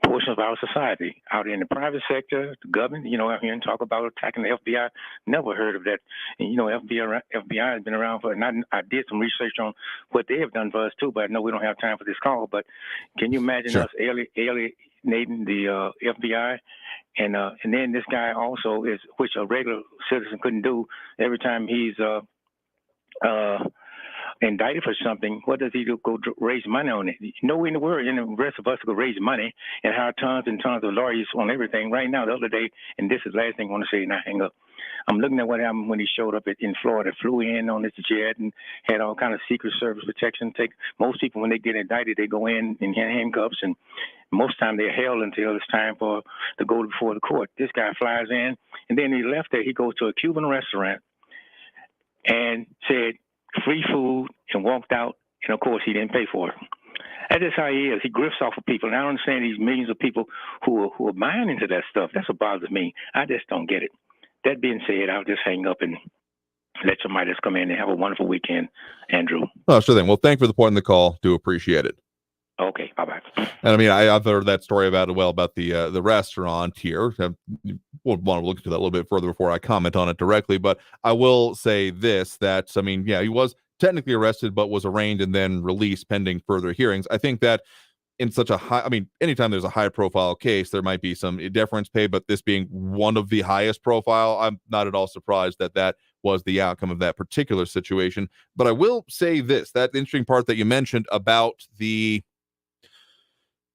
portions of our society, out in the private sector, the government, out here and talk about attacking the FBI. Never heard of that. And, FBI has been around for, and I did some research on what they have done for us too, but I know we don't have time for this call, but can you imagine us alienating the FBI? And then this guy also is, which a regular citizen couldn't do every time he's indicted for something. What does he do? Go raise money on it? Nowhere in the world, and the rest of us go raise money and hire tons and tons of lawyers on everything. Right now, the other day, and this is the last thing I want to say, and I hang up. I'm looking at what happened when he showed up in Florida, flew in on his jet and had all kind of Secret Service protection. Most people, when they get indicted, they go in handcuffs, and most time they're held until it's time to go before the court. This guy flies in, and then he left there. He goes to a Cuban restaurant and said free food and walked out. And of course, he didn't pay for it. That's just how he is. He grifts off of people, and I don't understand these millions of people who are buying into that stuff. That's what bothers me. I just don't get it. That being said, I'll just hang up and let somebody else come in and have a wonderful weekend, Andrew. Oh, sure thing. Well, thank you for the point in the call. Do appreciate it. Okay, bye-bye. And I mean, I've heard that story about the restaurant here. We'll want to look into that a little bit further before I comment on it directly. But I will say this, that, I mean, yeah, he was technically arrested, but was arraigned and then released pending further hearings. I think that in such a high, I mean, anytime there's a high profile case, there might be some deference paid, but this being one of the highest profile, I'm not at all surprised that that was the outcome of that particular situation. But I will say this, that interesting part that you mentioned about the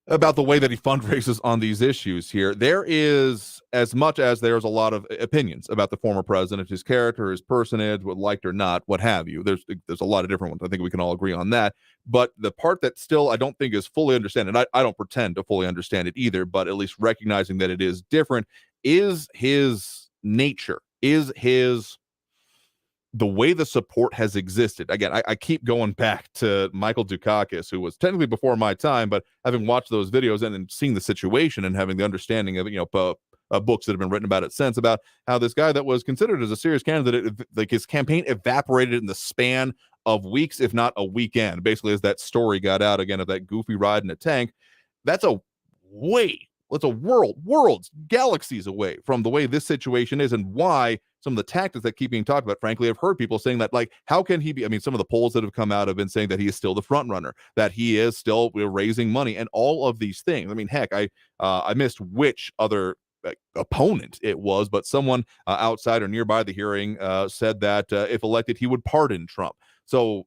way that he fundraises on these issues here. There is, as much as there's a lot of opinions about the former president, his character, his personage, what liked or not, what have you. There's a lot of different ones. I think we can all agree on that. But the part that still I don't think is fully understood, and I don't pretend to fully understand it either, but at least recognizing that it is different, is his nature, the way the support has existed. Again, I keep going back to Michael Dukakis, who was technically before my time, but having watched those videos and then seeing the situation and having the understanding of, books that have been written about it since, about how this guy that was considered as a serious candidate, like his campaign evaporated in the span of weeks, if not a weekend. Basically, as that story got out again of that goofy ride in a tank, that's worlds, galaxies away from the way this situation is, and why some of the tactics that keep being talked about, frankly, I've heard people saying that, like, how can he be? I mean, some of the polls that have come out have been saying that he is still the front runner, that he is still raising money, and all of these things. I mean, heck, I missed which other opponent it was, but someone outside or nearby the hearing said that if elected, he would pardon Trump. So,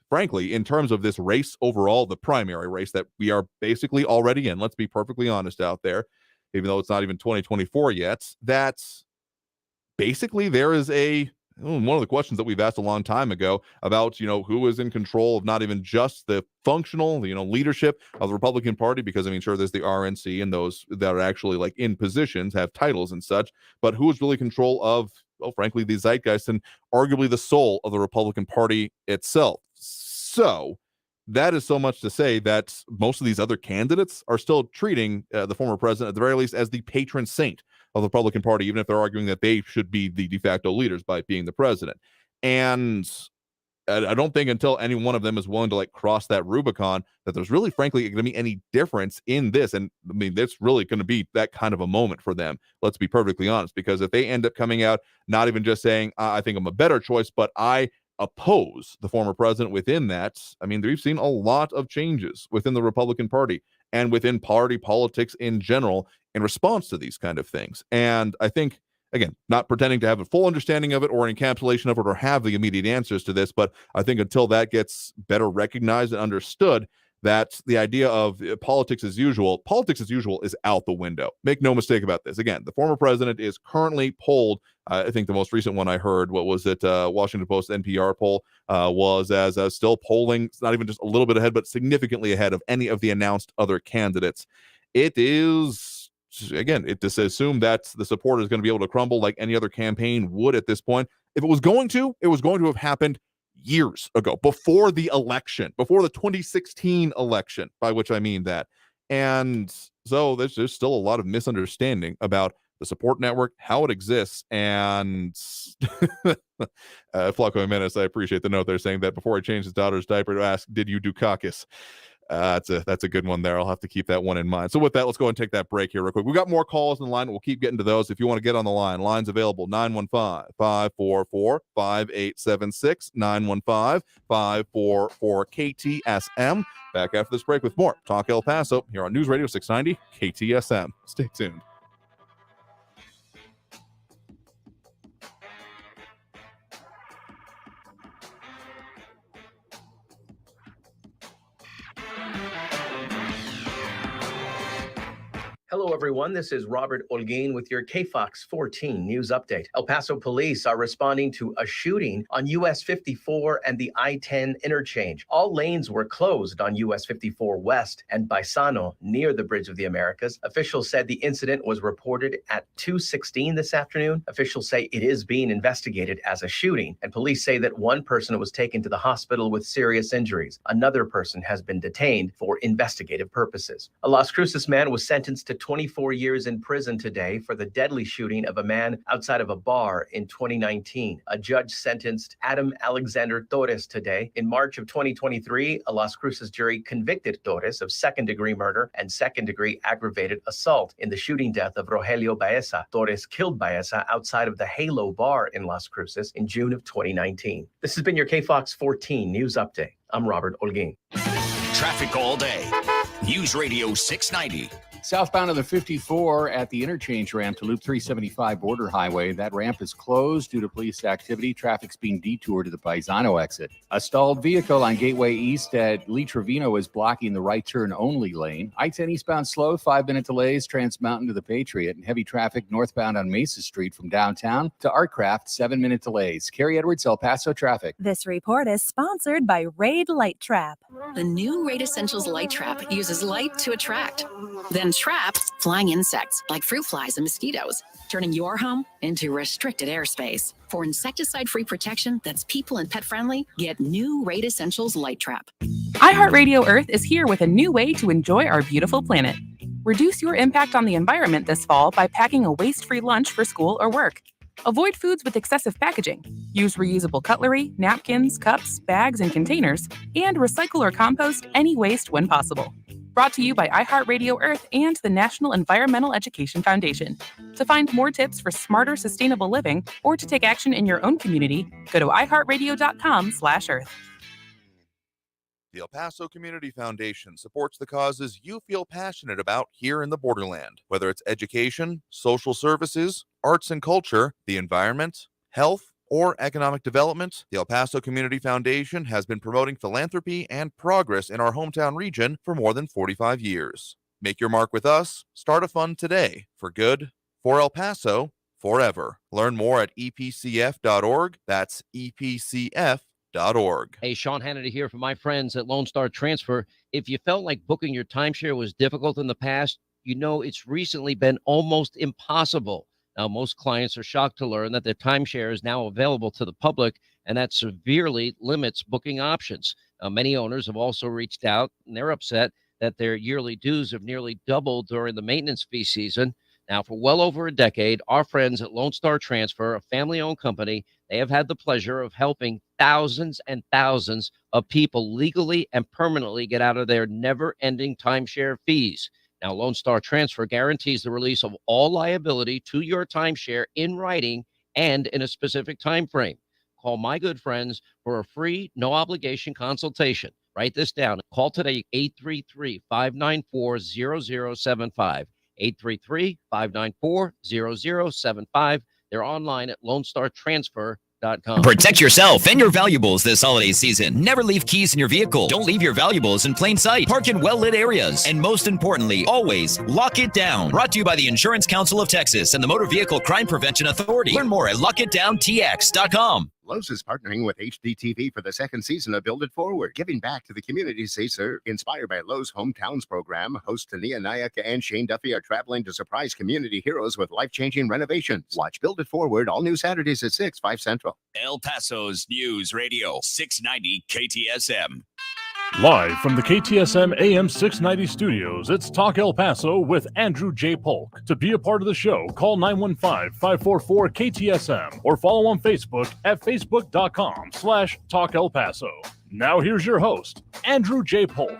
frankly, in terms of this race overall, the primary race that we are basically already in, let's be perfectly honest out there, even though it's not even 2024 yet, that's basically there is one of the questions that we've asked a long time ago about, who is in control of not even just the functional, leadership of the Republican Party, because I mean, sure, there's the RNC and those that are actually like in positions, have titles and such, but who is really control of, well, frankly, the zeitgeist and arguably the soul of the Republican Party itself. So that is so much to say that most of these other candidates are still treating the former president, at the very least, as the patron saint of the Republican Party, even if they're arguing that they should be the de facto leaders by being the president. And I don't think until any one of them is willing to cross that Rubicon that there's really, frankly, going to be any difference in this. And I mean, that's really going to be that kind of a moment for them. Let's be perfectly honest, because if they end up coming out, not even just saying, I think I'm a better choice, but I oppose the former president within that, I mean, we've seen a lot of changes within the Republican Party and within party politics in general in response to these kind of things. And I think, again, not pretending to have a full understanding of it or an encapsulation of it or have the immediate answers to this, but I think until that gets better recognized and understood, that the idea of politics as usual is out the window. Make no mistake about this. Again, the former president is currently polled. I think the most recent one I heard, what was it? Washington Post NPR poll was as still polling. It's not even just a little bit ahead, but significantly ahead of any of the announced other candidates. It is, again, it just assumed that the support is going to be able to crumble like any other campaign would at this point. If it was going to have happened years ago, before the election, before the 2016 election, by which I mean that. And so there's still a lot of misunderstanding about the support network, how it exists, and Flaco Jimenez, I appreciate the note there saying that before I changed his daughter's diaper to ask, did you do caucus? That's a good one there. I'll have to keep that one in mind. So with that, let's go and take that break here real quick. We've got more calls in the line. We'll keep getting to those. If you want to get on the line, lines available, 915-544-5876, 915-544-KTSM. Back after this break with more Talk El Paso here on News Radio 690 KTSM. Stay tuned. Hello, everyone. This is Robert Olgain with your KFOX 14 news update. El Paso police are responding to a shooting on US 54 and the I-10 interchange. All lanes were closed on US 54 West and Baisano near the Bridge of the Americas. Officials said the incident was reported at 2:16 this afternoon. Officials say it is being investigated as a shooting, and police say that one person was taken to the hospital with serious injuries. Another person has been detained for investigative purposes. A Las Cruces man was sentenced to 24 years in prison today for the deadly shooting of a man outside of a bar in 2019. A judge sentenced Adam Alexander Torres today. In March of 2023, a Las Cruces jury convicted Torres of second-degree murder and second-degree aggravated assault in the shooting death of Rogelio Baeza. Torres killed Baeza outside of the Halo bar in Las Cruces in June of 2019. This has been your KFOX 14 news update. I'm Robert Olgain. Traffic all day. News Radio 690. Southbound of the 54 at the interchange ramp to Loop 375 Border Highway. That ramp is closed due to police activity. Traffic's being detoured to the Paisano exit. A stalled vehicle on Gateway East at Lee Trevino is blocking the right turn only lane. I-10 eastbound slow, 5-minute delays, Trans Mountain to the Patriot, and heavy traffic northbound on Mesa Street from downtown to Artcraft, 7-minute delays. Carrie Edwards, El Paso traffic. This report is sponsored by Raid Light Trap. The new Raid Essentials Light Trap uses light to attract, then trap flying insects like fruit flies and mosquitoes, turning your home into restricted airspace. For insecticide-free protection that's people and pet-friendly, get new Raid Essentials Light Trap. iHeartRadio Earth is here with a new way to enjoy our beautiful planet. Reduce your impact on the environment this fall by packing a waste-free lunch for school or work. Avoid foods with excessive packaging. Use reusable cutlery, napkins, cups, bags, and containers, and recycle or compost any waste when possible. Brought to you by iHeartRadio Earth and the National Environmental Education Foundation. To find more tips for smarter, sustainable living or to take action in your own community, go to iHeartRadio.com/Earth. The El Paso Community Foundation supports the causes you feel passionate about here in the borderland, whether it's education, social services, arts and culture, the environment, health, or economic development. The El Paso Community Foundation has been promoting philanthropy and progress in our hometown region for more than 45 years. Make your mark with us. Start a fund today for good, for El Paso, forever. Learn more at epcf.org. That's epcf.org. Hey, Sean Hannity here from my friends at Lone Star Transfer. If you felt like booking your timeshare was difficult in the past, you know it's recently been almost impossible. Now, most clients are shocked to learn that their timeshare is now available to the public, and that severely limits booking options. Many owners have also reached out, and they're upset that their yearly dues have nearly doubled during the maintenance fee season. Now, for well over a decade, our friends at Lone Star Transfer, a family-owned company, they have had the pleasure of helping thousands and thousands of people legally and permanently get out of their never-ending timeshare fees. Now, Lone Star Transfer guarantees the release of all liability to your timeshare in writing and in a specific time frame. Call my good friends for a free, no-obligation consultation. Write this down. Call today, 833-594-0075. 833-594-0075. They're online at LoneStarTransfer.com. Protect yourself and your valuables this holiday season. Never leave keys in your vehicle. Don't leave your valuables in plain sight. Park in well-lit areas. And most importantly, always lock it down. Brought to you by the Insurance Council of Texas and the Motor Vehicle Crime Prevention Authority. Learn more at lockitdowntx.com. Lowe's is partnering with HDTV for the second season of Build It Forward, giving back to the communities they serve. Inspired by Lowe's Hometowns program, hosts Tania Nayaka and Shane Duffy are traveling to surprise community heroes with life-changing renovations. Watch Build It Forward all new Saturdays at 6, 5 Central. El Paso's News Radio 690 KTSM. Live from the KTSM AM 690 studios, it's Talk El Paso with Andrew J. Polk. To be a part of the show, call 915-544-KTSM or follow on Facebook at facebook.com/Talk El Paso. Now here's your host, Andrew J. Polk.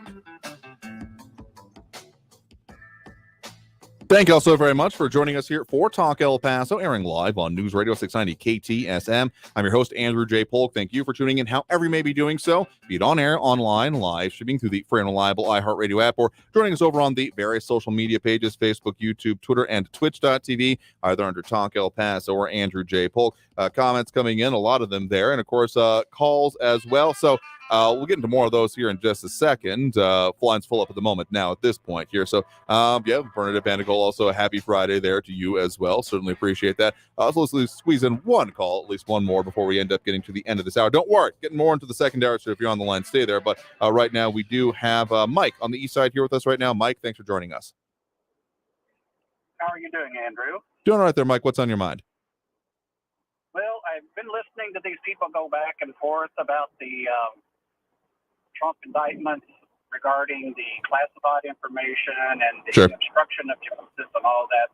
Thank you all so very much for joining us here for Talk El Paso, airing live on News Radio 690 KTSM. I'm your host, Andrew J. Polk. Thank you for tuning in however you may be doing so, be it on air, online, live, streaming through the free and reliable iHeartRadio app, or joining us over on the various social media pages, Facebook, YouTube, Twitter, and Twitch.tv, either under Talk El Paso or Andrew J. Polk. Comments coming in, a lot of them there, and of course, calls as well. So We'll get into more of those here in just a second. Line's full up at the moment now at this point here. So, Bernadette Vandergool, also a happy Friday there to you as well. Certainly appreciate that. So let's squeeze in one call, at least one more, before we end up getting to the end of this hour. Don't worry, getting more into the second hour, so if you're on the line, stay there. But right now, we do have Mike on the east side here with us right now. Mike, thanks for joining us. How are you doing, Andrew? Doing all right there, Mike. What's on your mind? Well, I've been listening to these people go back and forth about the Trump indictments regarding the classified information and the obstruction of justice and all that,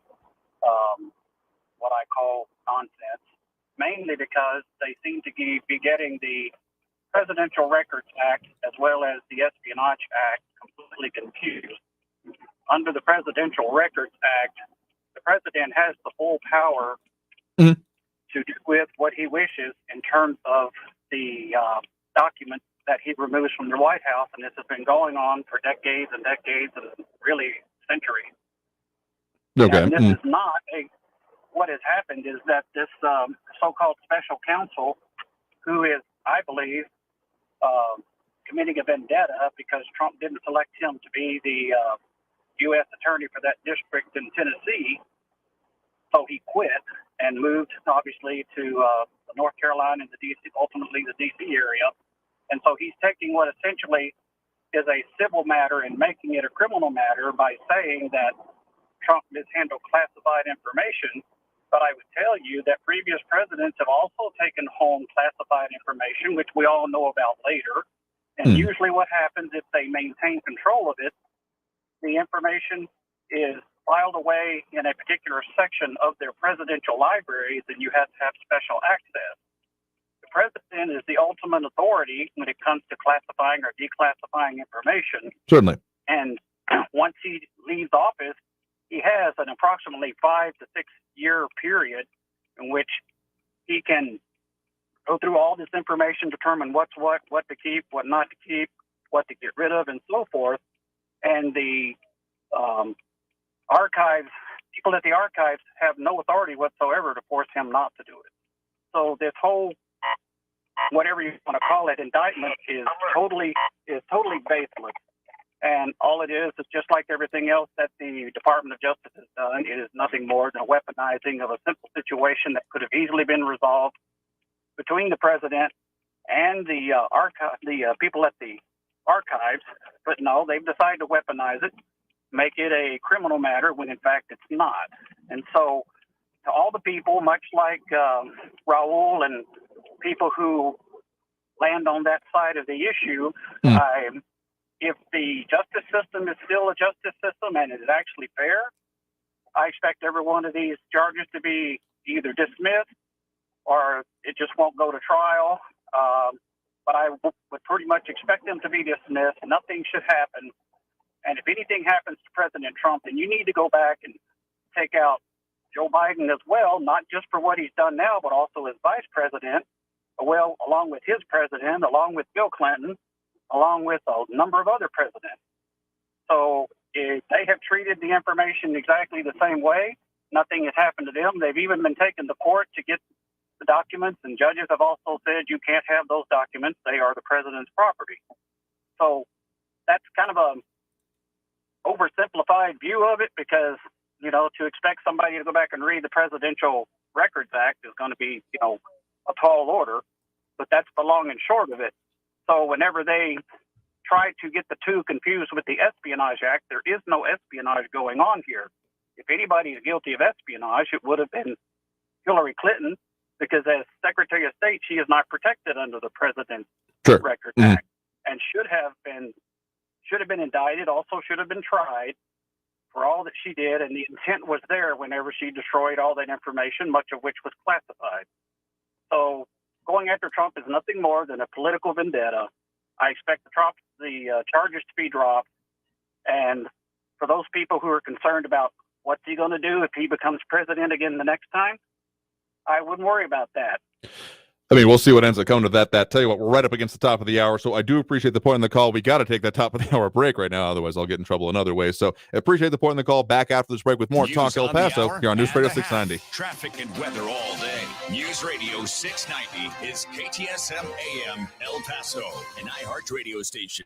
what I call nonsense, mainly because they seem to be getting the Presidential Records Act as well as the Espionage Act completely confused. Under the Presidential Records Act, the president has the full power to do with what he wishes in terms of the documents that he removes from the White House, and this has been going on for decades and decades and really centuries. Okay. And this is not what has happened is that this so-called special counsel, who is, I believe, committing a vendetta because Trump didn't select him to be the U.S. attorney for that district in Tennessee, so he quit and moved, obviously, to North Carolina and ultimately the D.C. area. And so he's taking what essentially is a civil matter and making it a criminal matter by saying that Trump mishandled classified information. But I would tell you that previous presidents have also taken home classified information, which we all know about later. And usually what happens if they maintain control of it, the information is filed away in a particular section of their presidential libraries, and you have to have special access. The president is the ultimate authority when it comes to classifying or declassifying information. Certainly. And once he leaves office, he has an approximately 5 to 6 year period in which he can go through all this information, determine what's what to keep, what not to keep, what to get rid of, and so forth. And the people at the archives have no authority whatsoever to force him not to do it. So this whole, whatever you want to call it, indictment is totally baseless. And all it is just like everything else that the Department of Justice has done. It is nothing more than a weaponizing of a simple situation that could have easily been resolved between the president and the people at the archives. But no, they've decided to weaponize it, make it a criminal matter when in fact it's not. And so to all the people, much like Raul and people who land on that side of the issue, if the justice system is still a justice system and it is actually fair, I expect every one of these charges to be either dismissed or it just won't go to trial. But I would pretty much expect them to be dismissed. Nothing should happen. And if anything happens to President Trump, then you need to go back and take out Joe Biden as well, not just for what he's done now, but also as vice president, well, along with his president, along with Bill Clinton, along with a number of other presidents. So if they have treated the information exactly the same way, nothing has happened to them. They've even been taken to court to get the documents, and judges have also said you can't have those documents. They are the president's property. So that's kind of a oversimplified view of it because, to expect somebody to go back and read the Presidential Records Act is going to be, a tall order, but that's the long and short of it. So whenever they try to get the two confused with the Espionage Act, there is no espionage going on here. If anybody is guilty of espionage, it would have been Hillary Clinton, because as Secretary of State, she is not protected under the President's Records Act and should have been indicted, also should have been tried for all that she did. And the intent was there whenever she destroyed all that information, much of which was classified. So going after Trump is nothing more than a political vendetta. I expect the charges to be dropped. And for those people who are concerned about what's he going to do if he becomes president again the next time, I wouldn't worry about that. I mean, we'll see what ends up coming to that. Tell you what, we're right up against the top of the hour, so I do appreciate the point in the call. We got to take that top of the hour break right now, otherwise I'll get in trouble in other ways. So I appreciate the point in the call. Back after this break with more Talk El Paso here on News Radio 690. Traffic and weather all day. News Radio 690 is KTSM AM El Paso, an iHeart radio station.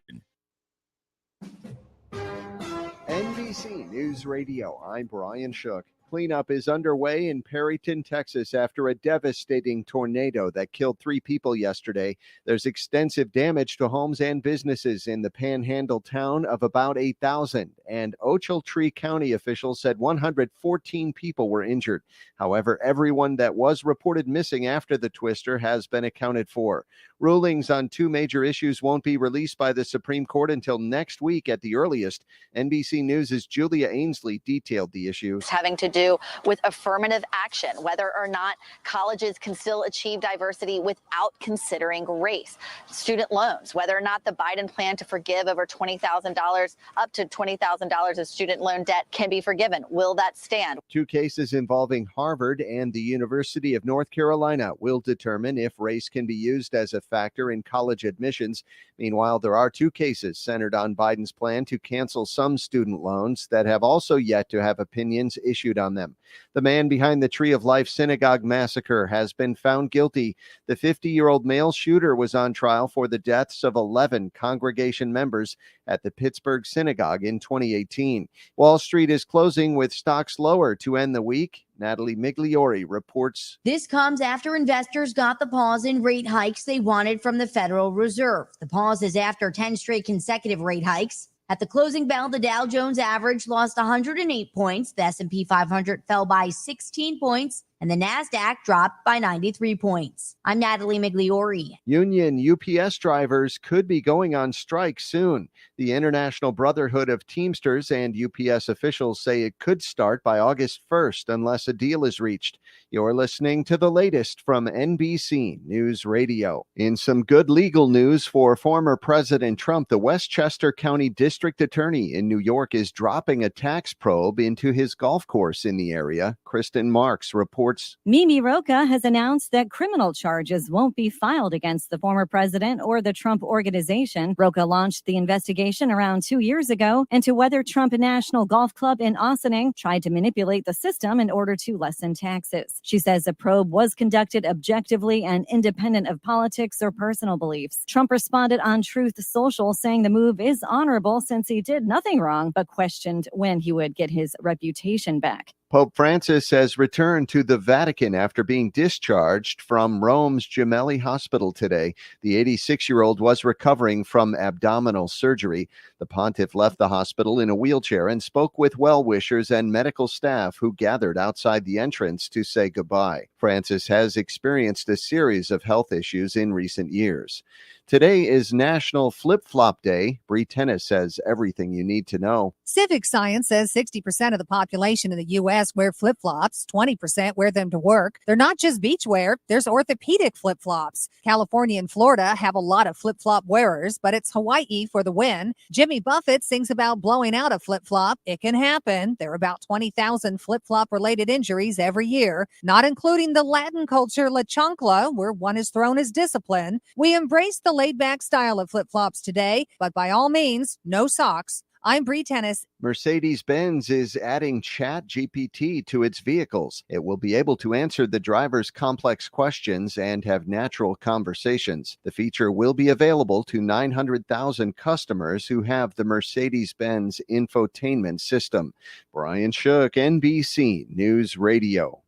NBC News Radio, I'm Brian Shook. Cleanup is underway in Perryton, Texas, after a devastating tornado that killed 3 people yesterday. There's extensive damage to homes and businesses in the panhandle town of about 8,000, and Ochiltree County officials said 114 people were injured. However, everyone that was reported missing after the twister has been accounted for. Rulings on 2 major issues won't be released by the Supreme Court until next week at the earliest. NBC News' Julia Ainsley detailed the issues. Having to do with affirmative action, whether or not colleges can still achieve diversity without considering race. Student loans, whether or not the Biden plan to forgive over $20,000, up to $20,000 of student loan debt can be forgiven. Will that stand? 2 cases involving Harvard and the University of North Carolina will determine if race can be used as a factor in college admissions. Meanwhile, there are 2 cases centered on Biden's plan to cancel some student loans that have also yet to have opinions issued on them. The man behind the Tree of Life synagogue massacre has been found guilty. The 50-year-old male shooter was on trial for the deaths of 11 congregation members at the Pittsburgh synagogue in 2018. Wall Street is closing with stocks lower to end the week. Natalie Migliori reports. This comes after investors got the pause in rate hikes they wanted from the Federal Reserve. The pause is after 10 straight consecutive rate hikes. At the closing bell, the Dow Jones average lost 108 points. The S&P 500 fell by 16 points, and the NASDAQ dropped by 93 points. I'm Natalie Migliori. Union UPS drivers could be going on strike soon. The International Brotherhood of Teamsters and UPS officials say it could start by August 1st unless a deal is reached. You're listening to the latest from NBC News Radio. In some good legal news for former President Trump, the Westchester County District Attorney in New York is dropping a tax probe into his golf course in the area. Kristen Marks reports. Mimi Rocha has announced that criminal charges won't be filed against the former president or the Trump Organization. Rocha launched the investigation around 2 years ago into whether Trump National Golf Club in Ossining tried to manipulate the system in order to lessen taxes. She says the probe was conducted objectively and independent of politics or personal beliefs. Trump responded on Truth Social, saying the move is honorable since he did nothing wrong, but questioned when he would get his reputation back. Pope Francis has returned to the Vatican after being discharged from Rome's Gemelli Hospital today. The 86-year-old was recovering from abdominal surgery. The pontiff left the hospital in a wheelchair and spoke with well-wishers and medical staff who gathered outside the entrance to say goodbye. Francis has experienced a series of health issues in recent years. Today is National Flip-Flop Day. Bree Tennis says everything you need to know. Civic Science says 60% of the population in the U.S. wear flip-flops, 20% wear them to work. They're not just beachwear, there's orthopedic flip-flops. California and Florida have a lot of flip-flop wearers, but it's Hawaii for the win. Jimmy Buffett sings about blowing out a flip-flop. It can happen. There are about 20,000 flip-flop related injuries every year, not including the Latin culture La Chancla, where one is thrown as discipline. We embrace the laid-back style of flip-flops today, but by all means, no socks. I'm Bree Tennis. Mercedes-Benz is adding ChatGPT to its vehicles. It will be able to answer the driver's complex questions and have natural conversations. The feature will be available to 900,000 customers who have the Mercedes-Benz infotainment system. Brian Shook, NBC News Radio.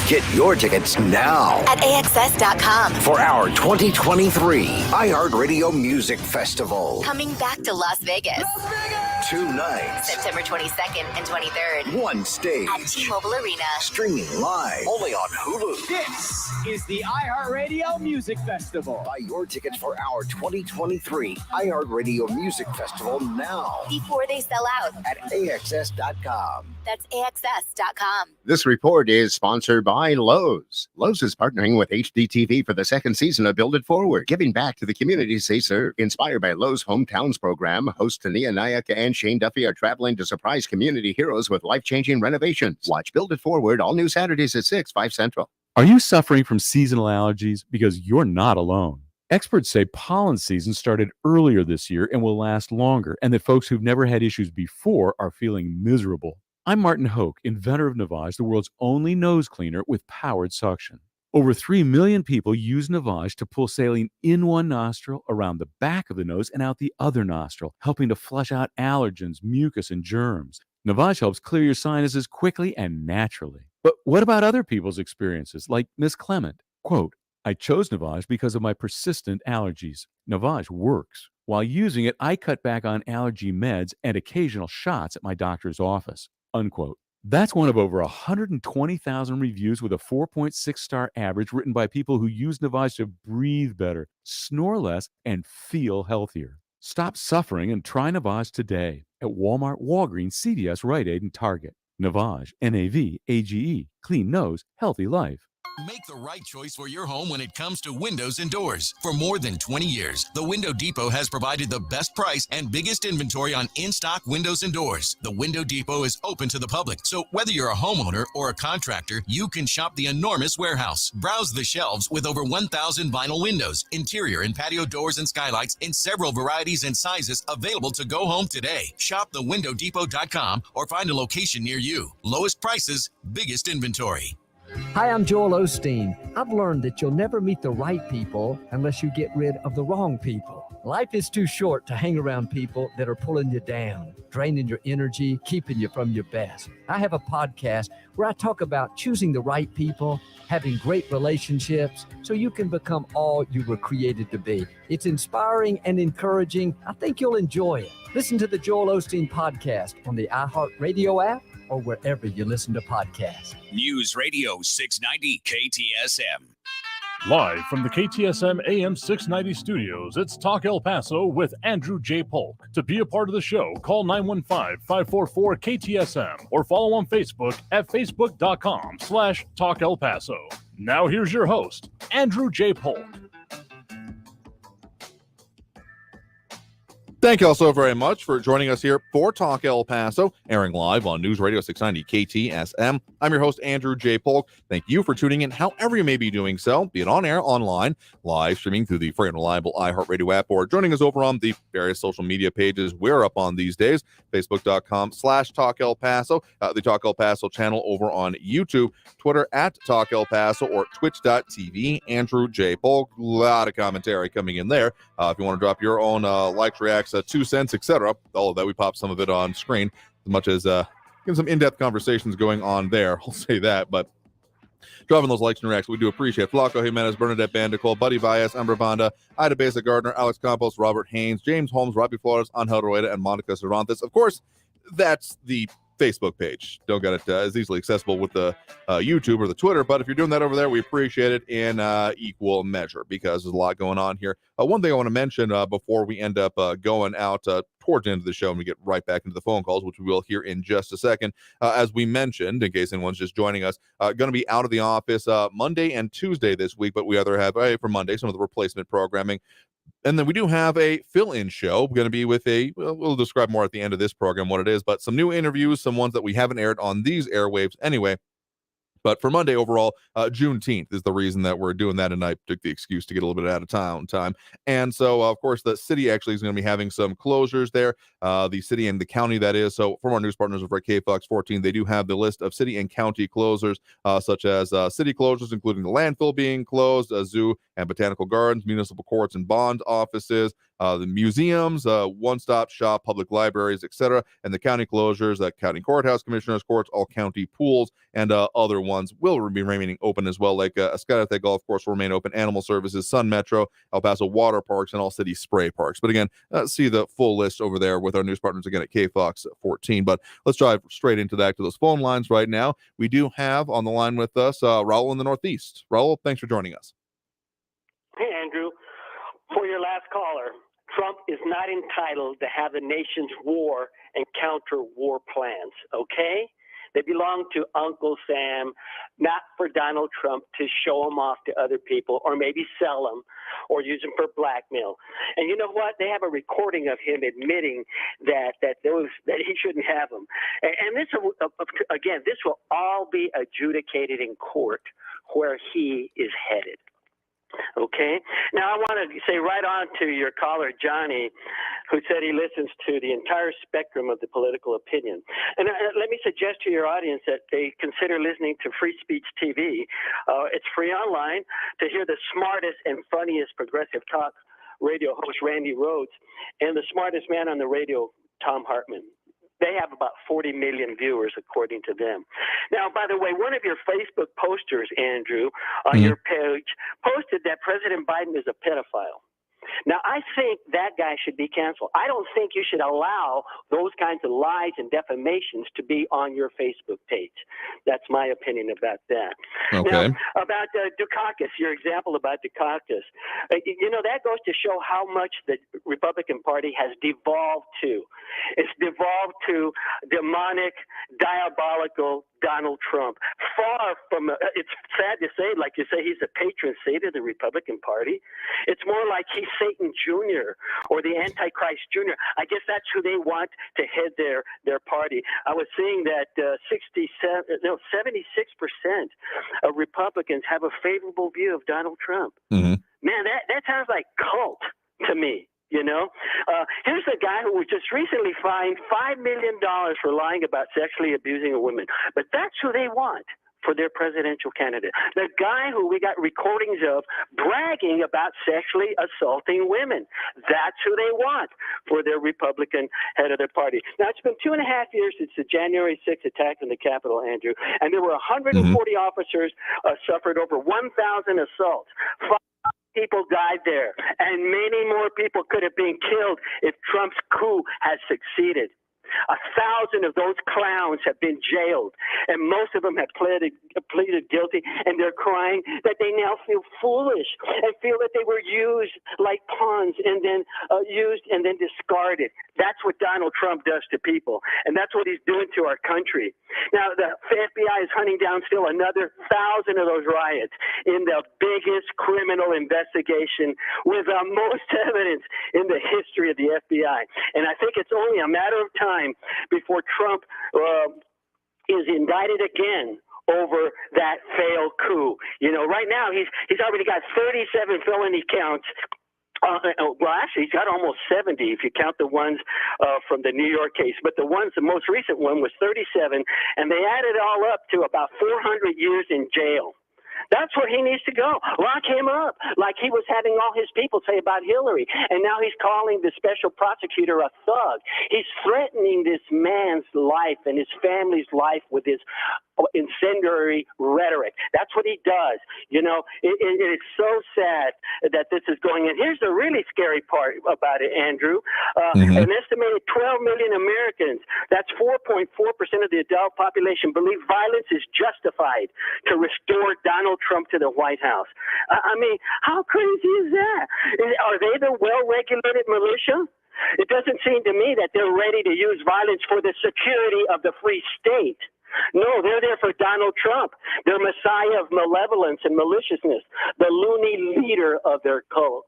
Get your tickets now at AXS.com for our 2023 iHeartRadio Music Festival. Coming back to Las Vegas. 2 nights. September 22nd and 23rd. 1 stage. At T-Mobile Arena. Streaming live only on Hulu. This is the iHeartRadio Music Festival. Buy your tickets for our 2023 iHeartRadio Music Festival now. Before they sell out. At AXS.com. That's AXS.com. This report is sponsored by Lowe's. Lowe's is partnering with HDTV for the 2nd season of Build It Forward, giving back to the communities they serve. Inspired by Lowe's Hometowns program, hosts Tania Nayaka and Shane Duffy are traveling to surprise community heroes with life-changing renovations. Watch Build It Forward all new Saturdays at 6, 5 Central. Are you suffering from seasonal allergies? Because you're not alone. Experts say pollen season started earlier this year and will last longer, and that folks who've never had issues before are feeling miserable. I'm Martin Hoke, inventor of Navage, the world's only nose cleaner with powered suction. Over 3 million people use Navage to pull saline in one nostril, around the back of the nose, and out the other nostril, helping to flush out allergens, mucus, and germs. Navage helps clear your sinuses quickly and naturally. But what about other people's experiences, like Miss Clement? Quote, I chose Navage because of my persistent allergies. Navage works. While using it, I cut back on allergy meds and occasional shots at my doctor's office. Unquote. That's one of over 120,000 reviews with a 4.6-star average written by people who use Navage to breathe better, snore less, and feel healthier. Stop suffering and try Navage today at Walmart, Walgreens, CVS, Rite Aid, and Target. Navage, N-A-V-A-G-E, clean nose, healthy life. Make the right choice for your home when it comes to windows and doors. For more than 20 years, the Window Depot has provided the best price and biggest inventory on in-stock windows and doors. The Window Depot is open to the public, so whether you're a homeowner or a contractor, you can shop the enormous warehouse. Browse the shelves with over 1,000 vinyl windows, interior and patio doors and skylights in several varieties and sizes available to go home today. Shop thewindowdepot.com or find a location near you. Lowest prices, biggest inventory. Hi, I'm Joel Osteen. I've learned that you'll never meet the right people unless you get rid of the wrong people. Life is too short to hang around people that are pulling you down, draining your energy, keeping you from your best. I have a podcast where I talk about choosing the right people, having great relationships, so you can become all you were created to be. It's inspiring and encouraging. I think you'll enjoy it. Listen to the Joel Osteen podcast on the iHeartRadio app or wherever you listen to podcasts. News Radio 690 KTSM. Live from the KTSM AM 690 studios, it's Talk El Paso with Andrew J. Polk. To be a part of the show, call 915-544-KTSM or follow on Facebook at facebook.com/Talk El Paso. Now here's your host, Andrew J. Polk. Thank you all so very much for joining us here for Talk El Paso, airing live on News Radio 690 KTSM. I'm your host, Andrew J. Polk. Thank you for tuning in, however you may be doing so, be it on air, online, live streaming through the free and reliable iHeartRadio app, or joining us over on the various social media pages we're up on these days, facebook.com/Talk El Paso, the Talk El Paso channel over on YouTube, Twitter at Talk El Paso, or twitch.tv, Andrew J. Polk. A lot of commentary coming in there. If you want to drop your own likes, reacts, 2 cents, etc., all of that, we pop some of it on screen, as much as getting some in-depth conversations going on there. I'll say that, but dropping those likes and reacts, we do appreciate Flaco Jimenez, Bernadette Bandicol, Buddy Valles, Amber Banda, Ida Besa Gardner, Alex Campos, Robert Haynes, James Holmes, Robbie Flores, Angel Rueda, and Monica Cervantes. Of course, that's the Facebook page. Don't get it as easily accessible with the YouTube or the Twitter, but if you're doing that over there, we appreciate it in equal measure, because there's a lot going on here. One thing I want to mention before we end up going out towards the end of the show and we get right back into the phone calls, which we will hear in just a second. As we mentioned, in case anyone's just joining us, going to be out of the office Monday and Tuesday this week, but we either have for Monday some of the replacement programming. And then we do have a fill-in show. We're going to be with we'll describe more at the end of this program what it is, but some new interviews, some ones that we haven't aired on these airwaves anyway. But for Monday overall, Juneteenth is the reason that we're doing that, and I took the excuse to get a little bit out of town time. And so, of course, the city actually is going to be having some closures there, the city and the county, that is. So from our news partners over at KFOX 14, they do have the list of city and county closures, such as city closures, including the landfill being closed, zoo and botanical gardens, municipal courts and bond offices, the museums, one-stop shop, public libraries, etc., and the county closures, county courthouse, commissioners' courts, all county pools, and other ones will be remaining open as well, like Escalante Golf Course will remain open, Animal Services, Sun Metro, El Paso Water Parks, and all city spray parks. But again, see the full list over there with our news partners again at KFOX 14. But let's dive straight into that, to those phone lines right now. We do have on the line with us Raul in the Northeast. Raul, thanks for joining us. Hey, Andrew. For your last caller, Trump is not entitled to have the nation's war and counter-war plans, okay? They belong to Uncle Sam, not for Donald Trump to show them off to other people or maybe sell them or use them for blackmail. And you know what? They have a recording of him admitting that he shouldn't have them. And this, again, this will all be adjudicated in court where he is headed. Okay. Now, I want to say right on to your caller, Johnny, who said he listens to the entire spectrum of the political opinion. And let me suggest to your audience that they consider listening to Free Speech TV. It's free online to hear the smartest and funniest progressive talk radio host, Randy Rhodes, and the smartest man on the radio, Tom Hartman. They have about 40 million viewers, according to them. Now, by the way, one of your Facebook posters, Andrew, on your page, posted that President Biden is a pedophile. Now, I think that guy should be canceled. I don't think you should allow those kinds of lies and defamations to be on your Facebook page. That's my opinion about that. Okay. Now, about Dukakis, your example about Dukakis, that goes to show how much the Republican Party has devolved to. It's devolved to demonic, diabolical Donald Trump. Far from, it's sad to say, like you say, he's a patron saint of the Republican Party. It's more like he's Satan Jr. or the Antichrist Jr. I guess that's who they want to head their party. I was seeing that 76% of Republicans have a favorable view of Donald Trump. Mm-hmm. Man, that sounds like cult to me. Here's a guy who was just recently fined $5 million for lying about sexually abusing a woman. But that's who they want for their presidential candidate. The guy who we got recordings of bragging about sexually assaulting women. That's who they want for their Republican head of their party. Now, it's been 2.5 years since the January 6th attack on the Capitol, Andrew, and there were 140 officers suffered over 1,000 assaults. People died there, and many more people could have been killed if Trump's coup had succeeded. 1,000 of those clowns have been jailed, and most of them have pleaded guilty, and they're crying that they now feel foolish and feel that they were used like pawns and then used and then discarded. That's what Donald Trump does to people, and that's what he's doing to our country. Now, the FBI is hunting down still another 1,000 of those riots in the biggest criminal investigation with the most evidence in the history of the FBI. And I think it's only a matter of time before Trump is indicted again over that failed coup. Right now he's already got 37 felony counts. Well, actually, he's got almost 70 if you count the ones from the New York case. But the most recent one was 37, and they added it all up to about 400 years in jail. That's where he needs to go. Lock him up, like he was having all his people say about Hillary. And now he's calling the special prosecutor a thug. He's threatening this man's life and his family's life with his incendiary rhetoric. That's what he does. It is so sad that this is going in. Here's the really scary part about it, Andrew. An estimated 12 million Americans, that's 4.4% of the adult population, believe violence is justified to restore Donald Trump to the White House. I mean, how crazy is that? Are they the well-regulated militia? It doesn't seem to me that they're ready to use violence for the security of the free state. No, they're there for Donald Trump, their messiah of malevolence and maliciousness, the loony leader of their cult.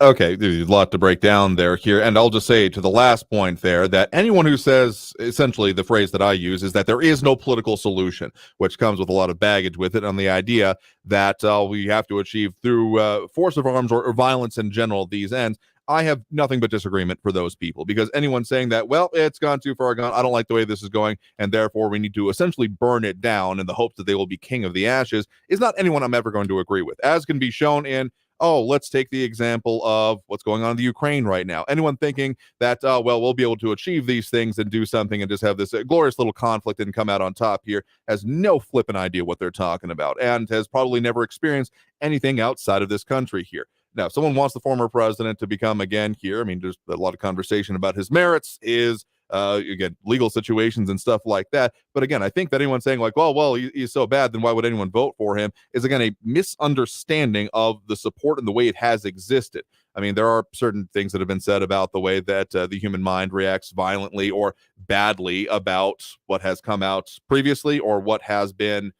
Okay, there's a lot to break down here. And I'll just say to the last point there that anyone who says, essentially the phrase that I use is that there is no political solution, which comes with a lot of baggage with it on the idea that we have to achieve through force of arms or violence in general these ends. I have nothing but disagreement for those people, because anyone saying that, well, it's gone too far gone, I don't like the way this is going, and therefore we need to essentially burn it down in the hopes that they will be king of the ashes, is not anyone I'm ever going to agree with, as can be shown in, let's take the example of what's going on in the Ukraine right now. Anyone thinking that, we'll be able to achieve these things and do something and just have this glorious little conflict and come out on top here has no flipping idea what they're talking about and has probably never experienced anything outside of this country here. Now, if someone wants the former president to become again here, I mean, there's a lot of conversation about his merits, again, legal situations and stuff like that. But again, I think that anyone saying like, well, he's so bad, then why would anyone vote for him, is again a misunderstanding of the support and the way it has existed. I mean, there are certain things that have been said about the way that the human mind reacts violently or badly about what has come out previously or what has been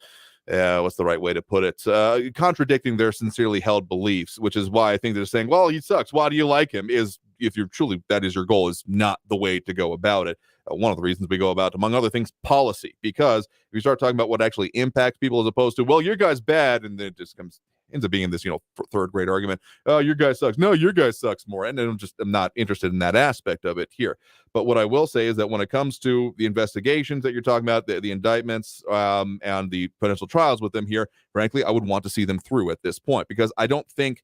what's the right way to put it? Contradicting their sincerely held beliefs, which is why I think they're saying, well, he sucks. Why do you like him? Is if you're truly, that is your goal, is not the way to go about it. One of the reasons we go about, among other things, policy, because if you start talking about what actually impacts people as opposed to, well, your guy's bad, and then it just ends up being in this, third grade argument. Oh, your guy sucks. No, your guy sucks more. And I'm not interested in that aspect of it here. But what I will say is that when it comes to the investigations that you're talking about, the indictments and the potential trials with them here, frankly, I would want to see them through at this point, because I don't think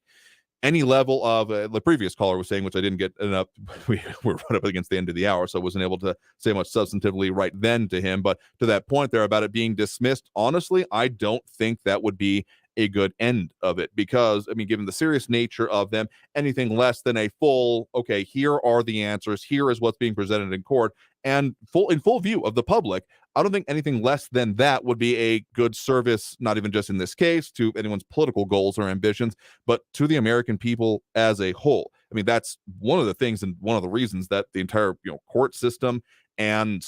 any level of the previous caller was saying, which I didn't get enough. We were right up against the end of the hour, so I wasn't able to say much substantively right then to him. But to that point there about it being dismissed, honestly, I don't think that would be a good end of it, because, I mean, given the serious nature of them, anything less than a full, okay, here are the answers, here is what's being presented in court, and in full view of the public, I don't think anything less than that would be a good service, not even just in this case, to anyone's political goals or ambitions, but to the American people as a whole. I mean, that's one of the things and one of the reasons that the entire, court system and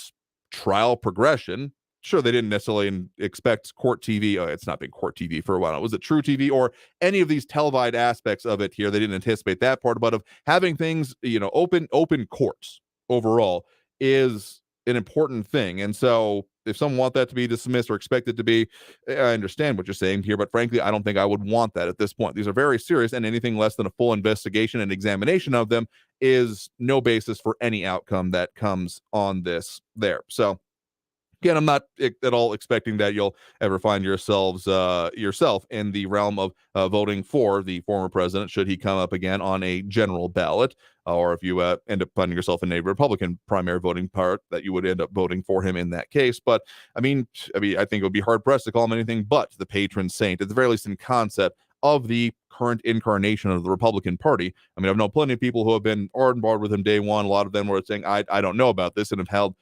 trial progression, sure, they didn't necessarily expect court TV. It's not been court TV for a while. Was it True TV or any of these televised aspects of it here? They didn't anticipate that part, but of having things, open courts overall is an important thing. And so if some want that to be dismissed or expect it to be, I understand what you're saying here, but frankly, I don't think I would want that at this point. These are very serious, and anything less than a full investigation and examination of them is no basis for any outcome that comes on this there. So again, I'm not at all expecting that you'll ever find yourself in the realm of voting for the former president should he come up again on a general ballot, or if you end up finding yourself in a Republican primary voting part, that you would end up voting for him in that case. But I think it would be hard pressed to call him anything but the patron saint, at the very least in concept, of the current incarnation of the Republican Party. I mean, I've known plenty of people who have been on board with him day one. A lot of them were saying, I don't know about this, and have held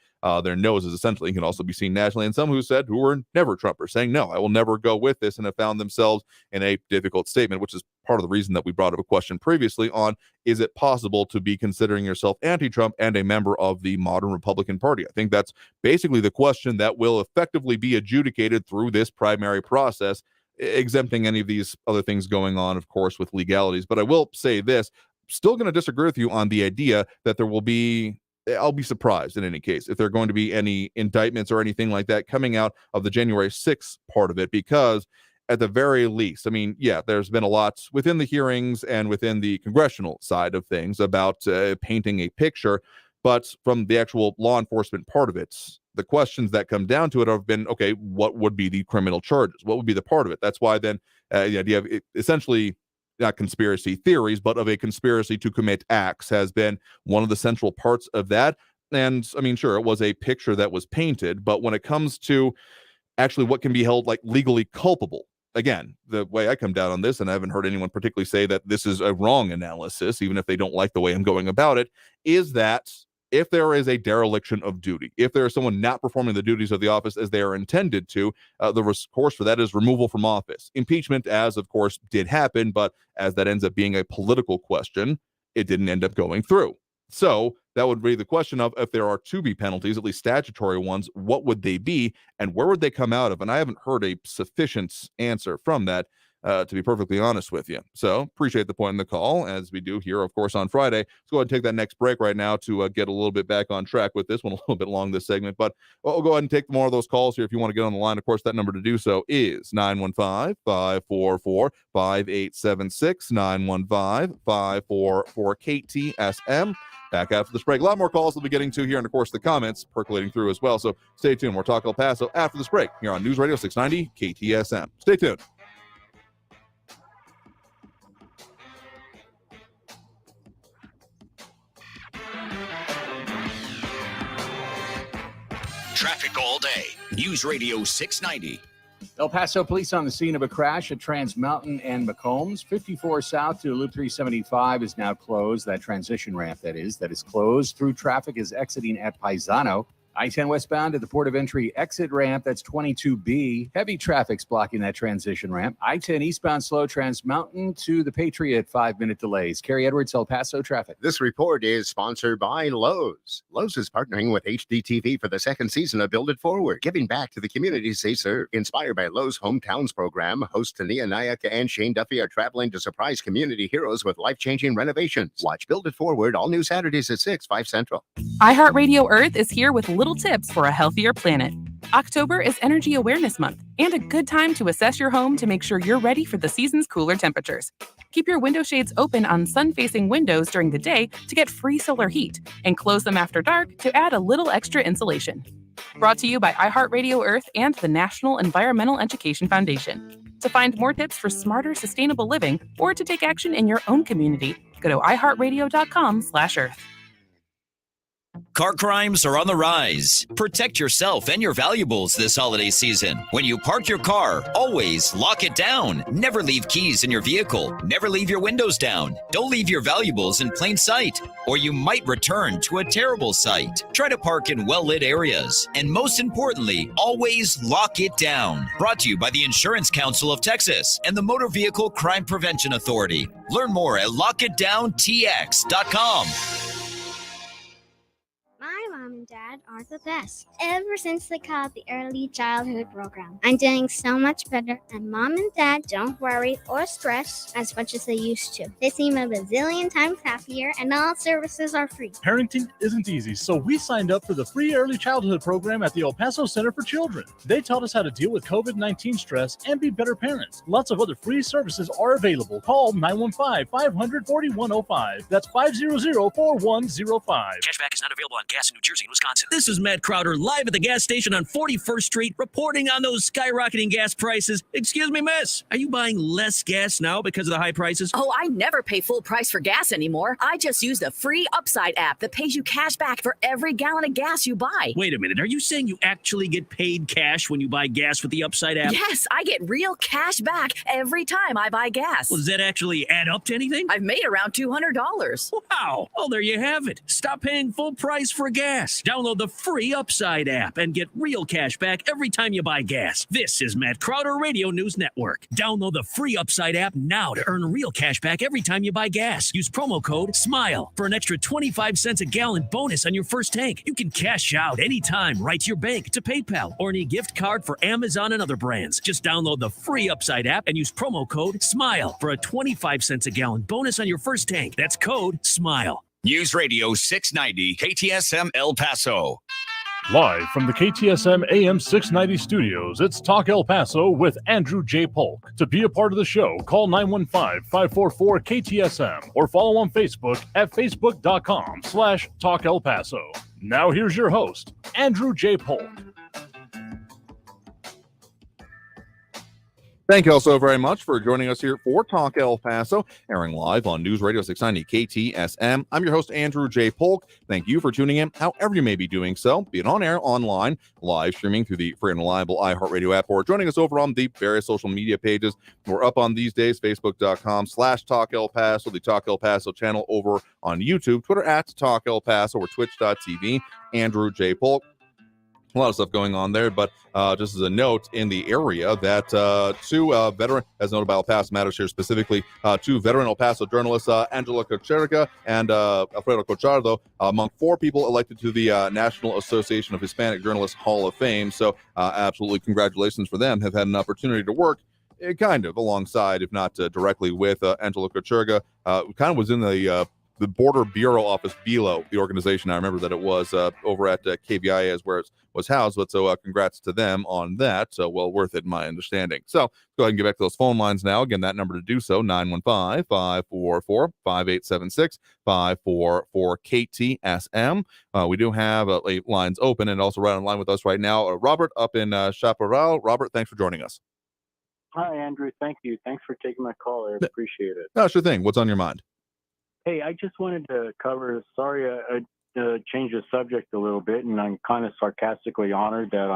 their noses essentially. Can also be seen nationally. And some who were never Trumpers, saying, no, I will never go with this, and have found themselves in a difficult statement, which is part of the reason that we brought up a question previously on, is it possible to be considering yourself anti-Trump and a member of the modern Republican Party? I think that's basically the question that will effectively be adjudicated through this primary process, exempting any of these other things going on, of course, with legalities. But I will say this, still going to disagree with you on the idea that there will be, I'll be surprised in any case if there are going to be any indictments or anything like that coming out of the January 6th part of it, because at the very least, I mean, yeah, there's been a lot within the hearings and within the congressional side of things about painting a picture, but from the actual law enforcement part of it, the questions that come down to it have been, okay, what would be the criminal charges? What would be the part of it? That's why then the idea of essentially not conspiracy theories, but of a conspiracy to commit acts has been one of the central parts of that. And I mean, sure, it was a picture that was painted, but when it comes to actually what can be held like legally culpable, again, the way I come down on this, and I haven't heard anyone particularly say that this is a wrong analysis, even if they don't like the way I'm going about it, is that if there is a dereliction of duty, if there is someone not performing the duties of the office as they are intended to, the course for that is removal from office. Impeachment, as of course did happen, but as that ends up being a political question, it didn't end up going through. So that would be the question of, if there are to be penalties, at least statutory ones, what would they be and where would they come out of? And I haven't heard a sufficient answer from that, to be perfectly honest with you. So appreciate the point in the call, as we do here, of course, on Friday. Let's go ahead and take that next break right now to get a little bit back on track with this one, a little bit long, this segment, but we'll go ahead and take more of those calls here if you want to get on the line. Of course, that number to do so is 915-544-5876, 915-544-KTSM. Back after this break. A lot more calls we'll be getting to here, and of course the comments percolating through as well. So stay tuned. We're Talk El Paso after this break here on News Radio 690 KTSM. Stay tuned. Traffic all day. News Radio 690. El Paso police on the scene of a crash at Trans Mountain and McCombs. 54 south to Loop 375 is now closed. That transition ramp, that is closed. Through traffic is exiting at Paisano. I-10 westbound at the port of entry exit ramp, that's 22B. Heavy traffic's blocking that transition ramp. I-10 eastbound slow Trans Mountain to the Patriot, 5-minute delays. Kerry Edwards, El Paso traffic. This report is sponsored by Lowe's. Lowe's is partnering with HDTV for the second season of Build It Forward, giving back to the communities they serve. Inspired by Lowe's Hometowns program, hosts Tania Nayaka and Shane Duffy are traveling to surprise community heroes with life-changing renovations. Watch Build It Forward all new Saturdays at 6, 5 Central. iHeartRadio Earth is here with little tips for a healthier planet. October is Energy Awareness Month and a good time to assess your home to make sure you're ready for the season's cooler temperatures. Keep your window shades open on sun-facing windows during the day to get free solar heat, and close them after dark to add a little extra insulation. Brought to you by iHeartRadio Earth and the National Environmental Education Foundation. To find more tips for smarter, sustainable living or to take action in your own community, go to iHeartRadio.com/Earth. Car crimes are on the rise. Protect yourself and your valuables this holiday season. When you park your car, always lock it down. Never leave keys in your vehicle. Never leave your windows down. Don't leave your valuables in plain sight, or you might return to a terrible sight. Try to park in well-lit areas. And most importantly, always lock it down. Brought to you by the Insurance Council of Texas and the Motor Vehicle Crime Prevention Authority. Learn more at lockitdowntx.com. My mom and dad are the best. Ever since they called the early childhood program, I'm doing so much better, and mom and dad don't worry or stress as much as they used to. They seem a bazillion times happier, and all services are free. Parenting isn't easy, so we signed up for the free early childhood program at the El Paso Center for Children. They taught us how to deal with COVID-19 stress and be better parents. Lots of other free services are available. Call 915-500-4105. That's 500-4105. Cashback is not available on gas in New Jersey and Wisconsin. This is Matt Crowder live at the gas station on 41st Street reporting on those skyrocketing gas prices. Excuse me, miss. Are you buying less gas now because of the high prices? Oh, I never pay full price for gas anymore. I just use the free Upside app that pays you cash back for every gallon of gas you buy. Wait a minute. Are you saying you actually get paid cash when you buy gas with the Upside app? Yes, I get real cash back every time I buy gas. Well, does that actually add up to anything? I've made around $200. Wow. Well, there you have it. Stop paying full price for gas. Download the free Upside app and get real cash back every time you buy gas. This is Matt Crowder Radio News Network. Download the free Upside app now to earn real cash back every time you buy gas. Use promo code SMILE for an extra 25 cents a gallon bonus on your first tank. You can cash out anytime right to your bank, to PayPal, or any gift card for Amazon and other brands. Just download the free Upside app and use promo code SMILE for a 25 cents a gallon bonus on your first tank. That's code SMILE. News Radio 690 KTSM El Paso. Live from the KTSM AM 690 studios, it's Talk El Paso with Andrew J. Polk. To be a part of the show, call 915-544-KTSM or follow on Facebook at facebook.com/Talk El Paso. Now here's your host, Andrew J. Polk. Thank you all so very much for joining us here for Talk El Paso, airing live on News Radio 690 KTSM. I'm your host, Andrew J. Polk. Thank you for tuning in, however you may be doing so, be it on air, online, live streaming through the free and reliable iHeartRadio app, or joining us over on the various social media pages. We're up on these days, facebook.com/Talk El Paso, the Talk El Paso channel over on YouTube, Twitter at Talk El Paso, or twitch.tv, Andrew J. Polk. A lot of stuff going on there, but just as a note in the area that two veteran, as noted by El Paso Matters here specifically, two veteran El Paso journalists, Angela Cocherica and Alfredo Cochardo, among 4 people elected to the National Association of Hispanic Journalists Hall of Fame. So absolutely congratulations for them. Have had an opportunity to work kind of alongside, if not directly, with Angela Cocherica. Kind of was in the Border Bureau office, BELO, the organization. I remember that it was over at KBIA is where it was housed, but so congrats to them on that. So well worth it, in my understanding. So go ahead and get back to those phone lines now. Again, that number to do so, 915-544-5876, 544-KTSM. We do have lines open, and also right on line with us right now, Robert up in Chaparral. Robert, thanks for joining us. Hi, Andrew. Thank you. Thanks for taking my call. I appreciate it. Oh, sure thing. What's on your mind? Hey, I just wanted to cover, sorry, I changed the subject a little bit, and I'm kind of sarcastically honored that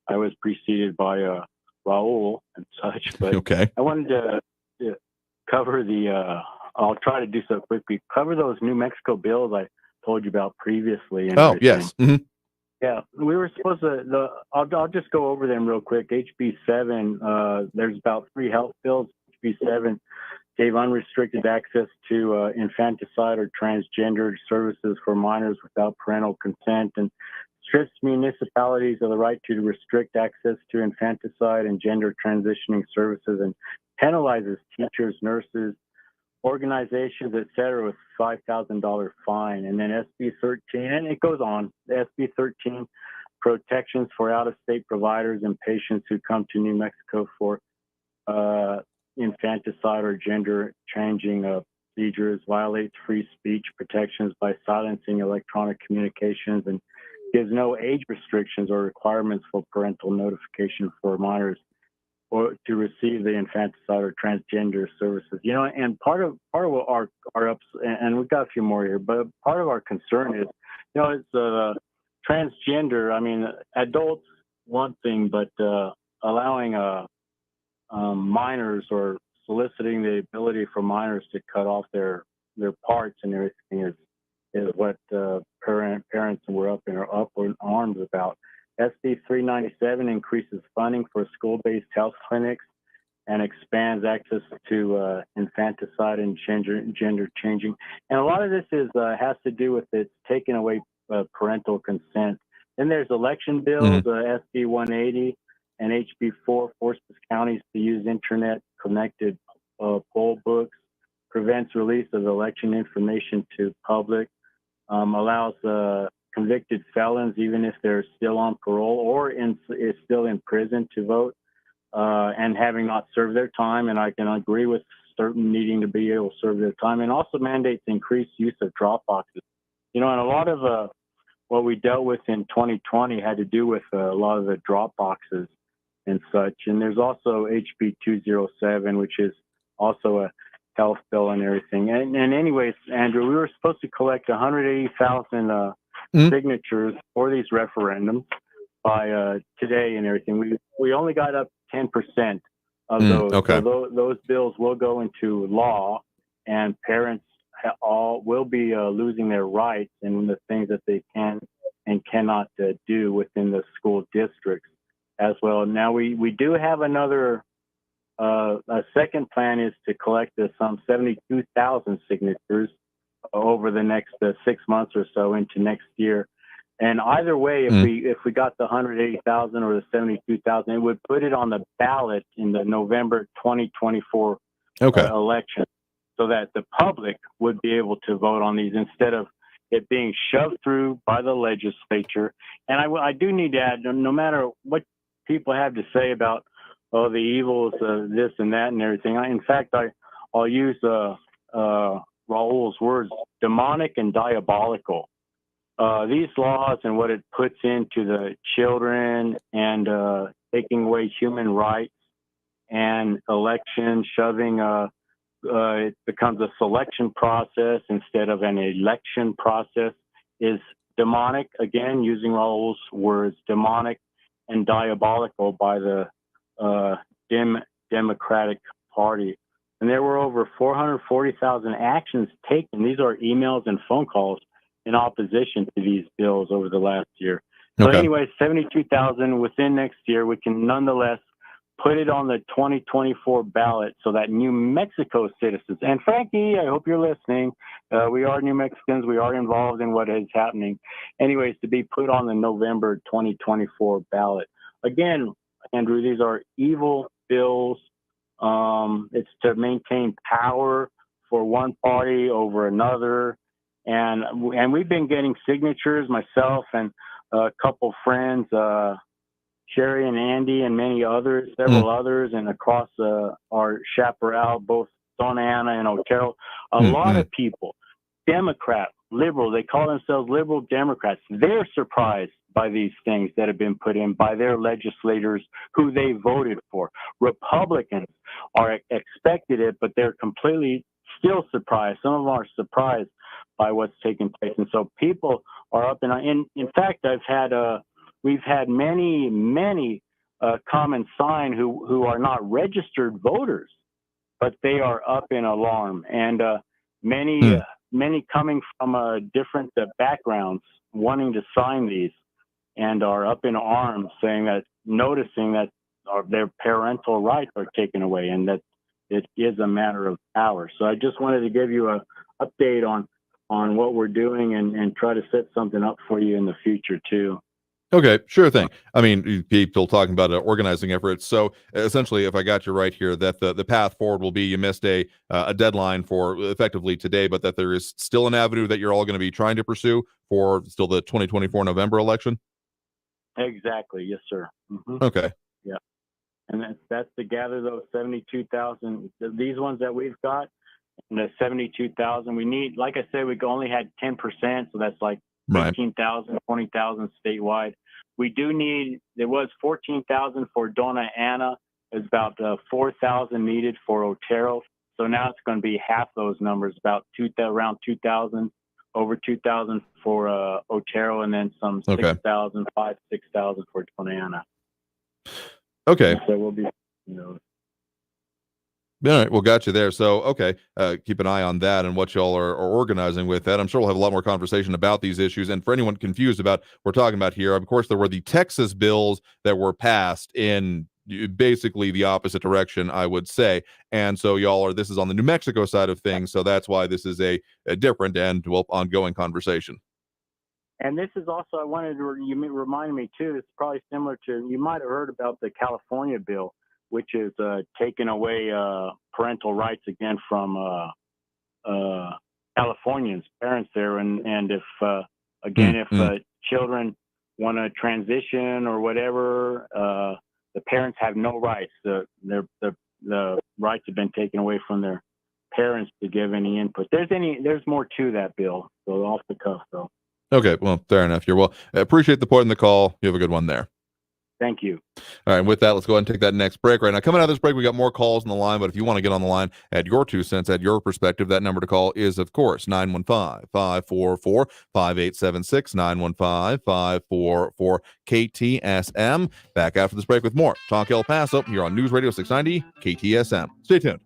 I was preceded by Raul and such, but okay. I wanted to cover I'll try to do so quickly, cover those New Mexico bills I told you about previously. Oh, yes. Mm-hmm. Yeah, we were supposed to. I'll just go over them real quick. HB 7. There's about 3 health bills. HB 7 gave unrestricted access to infanticide or transgendered services for minors without parental consent, and strips municipalities of the right to restrict access to infanticide and gender transitioning services, and penalizes teachers, nurses, organizations, etc., with $5,000 fine. And then SB 13, and it goes on. The SB 13 protections for out-of-state providers and patients who come to New Mexico for infanticide or gender changing procedures, violates free speech protections by silencing electronic communications, and gives no age restrictions or requirements for parental notification for minors or to receive the infanticide or transgender services. You know, and part of what our ups, and we've got a few more here, but part of our concern is, you know, it's transgender. I mean, adults one thing, but allowing minors or soliciting the ability for minors to cut off their parts and everything is what parents were up in arms about. SB 397 increases funding for school-based health clinics and expands access to infanticide and gender changing. And a lot of this has to do with it taking away parental consent. Then there's election bills, SB 180 and HB 4 forces counties to use internet-connected poll books, prevents release of election information to public, allows convicted felons, even if they're still on parole or is still in prison, to vote, and having not served their time. And I can agree with certain needing to be able to serve their time, and also mandates increased use of drop boxes. You know, and a lot of what we dealt with in 2020 had to do with a lot of the drop boxes and such. And there's also HB 207, which is also a health bill and everything. And anyways, Andrew, we were supposed to collect 180,000 signatures for these referendums by today and everything. We only got up 10% of those. Okay. So those bills will go into law, and parents all will be losing their rights and the things that they can and cannot do within the school districts as well. Now we do have another. A second plan is to collect some 72,000 signatures over the next 6 months or so into next year. And either way, if we got the 180,000 or the 72,000, it would put it on the ballot in the November 2024 election, so that the public would be able to vote on these instead of it being shoved through by the legislature. And I do need to add, no matter what people have to say about the evils of this and that and everything, in fact, I'll use Raul's words, demonic and diabolical. These laws and what it puts into the children and taking away human rights and election, shoving, it becomes a selection process instead of an election process, is demonic. Again, using Raul's words, demonic and diabolical by the Democratic Party. And there were over 440,000 actions taken. These are emails and phone calls in opposition to these bills over the last year. So anyway, 72,000 within next year, we can nonetheless put it on the 2024 ballot so that New Mexico citizens, and Frankie, I hope you're listening, we are New Mexicans, we are involved in what is happening. Anyways, to be put on the November 2024 ballot. Again, Andrew, these are evil bills. It's to maintain power for one party over another. And we've been getting signatures, myself and a couple friends, Sherry and Andy and many others, several others, and across our chaparral, both Santa Ana and Otero. A lot of people, Democrat, liberal, they call themselves liberal Democrats. They're surprised by these things that have been put in by their legislators who they voted for. Republicans are expected it, but they're completely still surprised. Some of them are surprised by what's taking place. And so people are up in fact, we've had many come and sign who are not registered voters, but they are up in alarm. And many coming from different backgrounds wanting to sign these. and are up in arms noticing that their parental rights are taken away and that it is a matter of power. So I just wanted to give you an update on what we're doing and try to set something up for you in the future too. Okay, sure thing. I mean, people talking about organizing efforts. So essentially, if I got you right here, that the path forward will be you missed a deadline for effectively today, but that there is still an avenue that you're all going to be trying to pursue for still the 2024 November election? Exactly. Yes, sir. Mm-hmm. Okay. Yeah. And that's to gather those 72,000, these ones that we've got, and the 72,000 we need. Like I said, we only had 10%, so that's like 15,000, 20,000 statewide. We do need, there was 14,000 for Donna Ana. There's about 4,000 needed for Otero. So now it's going to be half those numbers, around 2,000, over 2,000 for Otero, and then some 6,000, 6,000 for Donna Ana. Okay. So we'll be, All right, well, got you there. So, okay, keep an eye on that and what y'all are organizing with that. I'm sure we'll have a lot more conversation about these issues. And for anyone confused about what we're talking about here, of course, there were the Texas bills that were passed in basically the opposite direction, I would say. And so this is on the New Mexico side of things. So that's why this is a different and ongoing conversation. And this is also, you remind me too, it's probably similar to, you might have heard about the California bill, which is taking away parental rights again from Californians, parents there. And if children want to transition or whatever, the parents have no rights. The rights have been taken away from their parents to give any input. There's more to that bill, so off the cuff, though. Okay, well, fair enough. Well, I appreciate the point in the call. You have a good one there. Thank you. All right, with that, let's go ahead and take that next break. Right now, coming out of this break, we got more calls on the line, but if you want to get on the line, add your 2 cents, add your perspective, that number to call is, of course, 915-544-5876, 915-544-KTSM. Back after this break with more Talk El Paso here on News Radio 690 KTSM. Stay tuned.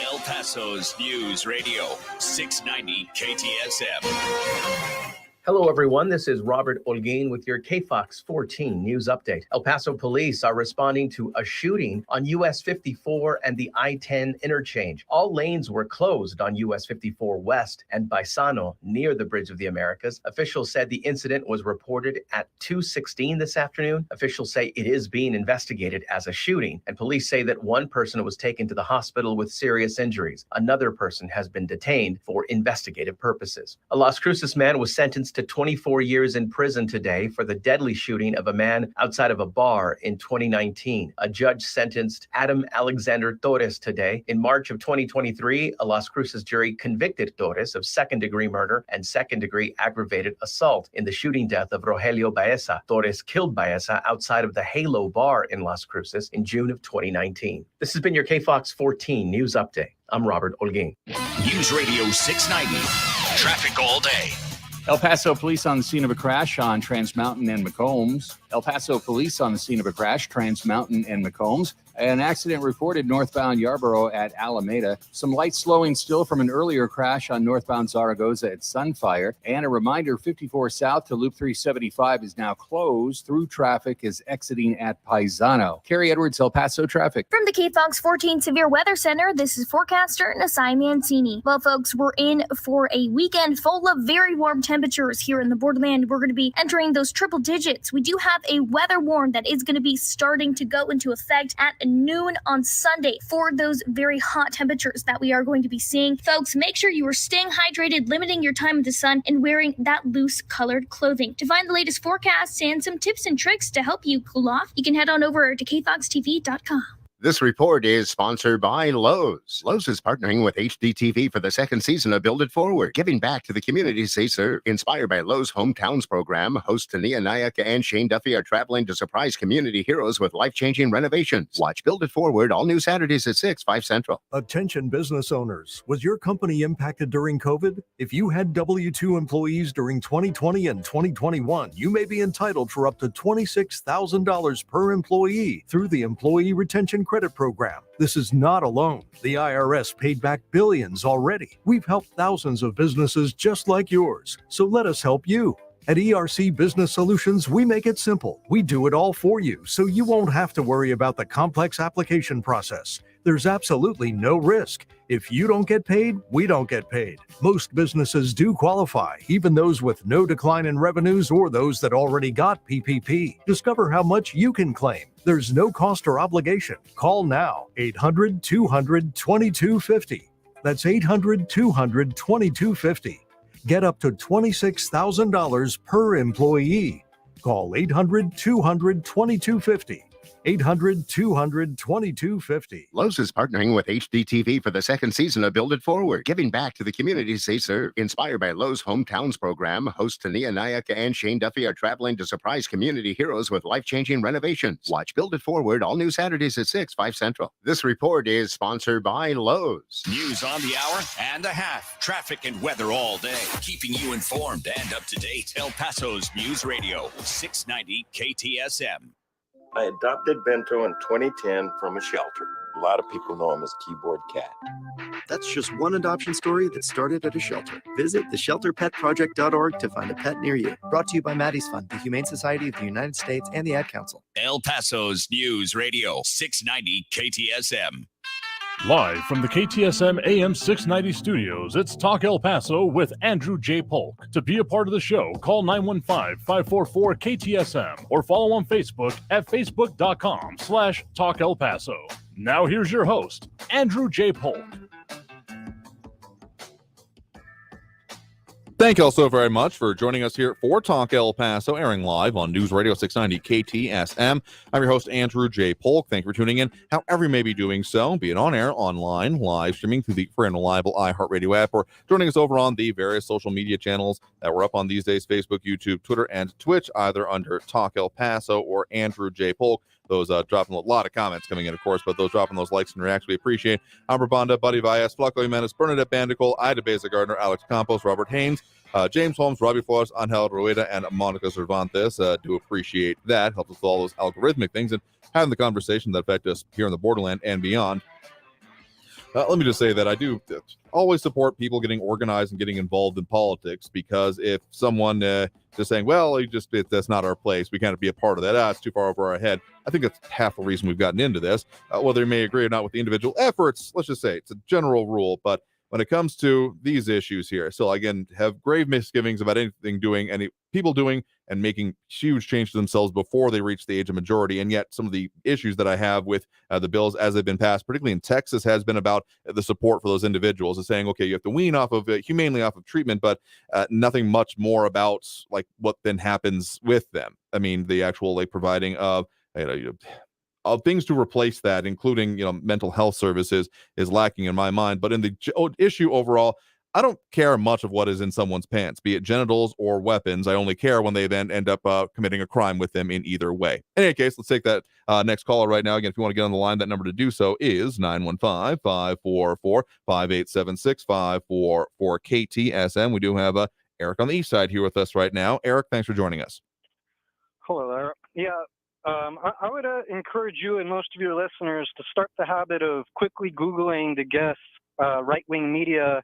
El Paso's News Radio 690 KTSM. Hello, everyone. This is Robert Olguin with your KFOX 14 news update. El Paso police are responding to a shooting on US 54 and the I-10 interchange. All lanes were closed on US 54 West and Baisano near the Bridge of the Americas. Officials said the incident was reported at 2:16 this afternoon. Officials say it is being investigated as a shooting, and police say that one person was taken to the hospital with serious injuries. Another person has been detained for investigative purposes. A Las Cruces man was sentenced to 24 years in prison today for the deadly shooting of a man outside of a bar in 2019. A judge sentenced Adam Alexander Torres today. In March of 2023, a Las Cruces jury convicted Torres of second-degree murder and second-degree aggravated assault in the shooting death of Rogelio Baeza. Torres killed Baeza outside of the Halo bar in Las Cruces in June of 2019. This has been your KFOX 14 News Update. I'm Robert Olguin. News Radio 690. Traffic all day. El Paso police on the scene of a crash on Trans Mountain and McCombs. El Paso police on the scene of a crash, Trans Mountain and McCombs. An accident reported northbound Yarborough at Alameda. Some light slowing still from an earlier crash on northbound Zaragoza at Sunfire. And a reminder, 54 south to Loop 375 is now closed. Through traffic is exiting at Paisano. Carrie Edwards, El Paso traffic. From the KFOX 14 Severe Weather Center, this is forecaster Nasai Mancini. Well, folks, we're in for a weekend full of very warm temperatures here in the borderland. We're going to be entering those triple digits. We do have a weather warn that is going to be starting to go into effect at noon on Sunday for those very hot temperatures that we are going to be seeing. Folks, make sure you are staying hydrated, limiting your time in the sun, and wearing that loose colored clothing. To find the latest forecasts and some tips and tricks to help you cool off, you can head on over to kfoxtv.com. This report is sponsored by Lowe's. Lowe's is partnering with HDTV for the second season of Build It Forward, giving back to the communities they serve. Inspired by Lowe's Hometowns program, hosts Tania Nayaka and Shane Duffy are traveling to surprise community heroes with life-changing renovations. Watch Build It Forward all new Saturdays at 6, 5 Central. Attention business owners. Was your company impacted during COVID? If you had W-2 employees during 2020 and 2021, you may be entitled for up to $26,000 per employee through the Employee Retention Credit Program. This is not a loan. The IRS paid back billions already. We've helped thousands of businesses just like yours. So let us help you. At ERC Business Solutions, we make it simple. We do it all for you, so you won't have to worry about the complex application process. There's absolutely no risk. If you don't get paid, we don't get paid. Most businesses do qualify, even those with no decline in revenues or those that already got PPP. Discover how much you can claim. There's no cost or obligation. Call now, 800-200-2250. That's 800-200-2250. Get up to $26,000 per employee. Call 800-200-2250. 800-200-2250. Lowe's is partnering with HDTV for the second season of Build It Forward, giving back to the communities they serve. Inspired by Lowe's Hometowns program, hosts Tania Nayaka and Shane Duffy are traveling to surprise community heroes with life-changing renovations. Watch Build It Forward all new Saturdays at 6, 5 Central. This report is sponsored by Lowe's. News on the hour and a half. Traffic and weather all day. Keeping you informed and up to date. El Paso's News Radio, 690 KTSM. I adopted Bento in 2010 from a shelter. A lot of people know him as Keyboard Cat. That's just one adoption story that started at a shelter. Visit theshelterpetproject.org to find a pet near you. Brought to you by Maddie's Fund, the Humane Society of the United States, and the Ad Council. El Paso's News Radio, 690 KTSM. Live from the KTSM AM 690 studios, it's Talk El Paso with Andrew J. Polk. To be a part of the show, call 915-544-KTSM or follow on Facebook at facebook.com/Talk El Paso. Now here's your host, Andrew J. Polk. Thank you all so very much for joining us here for Talk El Paso, airing live on News Radio 690 KTSM. I'm your host, Andrew J. Polk. Thank you for tuning in, however you may be doing so, be it on air, online, live streaming through the free and reliable iHeartRadio app, or joining us over on the various social media channels that we're up on these days, Facebook, YouTube, Twitter, and Twitch, either under Talk El Paso or Andrew J. Polk. Those dropping a lot of comments coming in, of course, but those dropping those likes and reacts we appreciate. Amber Bonda, Buddy Valles, Flaco Jimenez, Bernadette Bandicool, Ida Beza Gardner, Alex Campos, Robert Haynes, James Holmes, Robbie Flores, Angel Rueda, and Monica Cervantes. Do appreciate that. Helps us with all those algorithmic things and having the conversation that affect us here in the borderland and beyond. Let me just say that I do always support people getting organized and getting involved in politics, because if someone just saying, well, that's not our place, we can't be a part of that, it's too far over our head, I think that's half the reason we've gotten into this. Whether you may agree or not with the individual efforts, let's just say it's a general rule, but when it comes to these issues here, so again, have grave misgivings about any people doing and making huge change to themselves before they reach the age of majority. And yet some of the issues that I have with the bills as they've been passed, particularly in Texas, has been about the support for those individuals. It's saying, okay, you have to wean off of humanely off of treatment, but nothing much more about like what then happens with them. I mean, the actual providing of things to replace that, including mental health services, is lacking in my mind. But in the issue overall, I don't care much of what is in someone's pants, be it genitals or weapons. I only care when they then end up committing a crime with them in either way. In any case, let's take that next caller right now. Again, if you want to get on the line, that number to do so is 915-544-5876-544-KTSM. We do have Eric on the east side here with us right now. Eric, thanks for joining us. Hello there. Yeah. I would encourage you and most of your listeners to start the habit of quickly Googling the guests right-wing media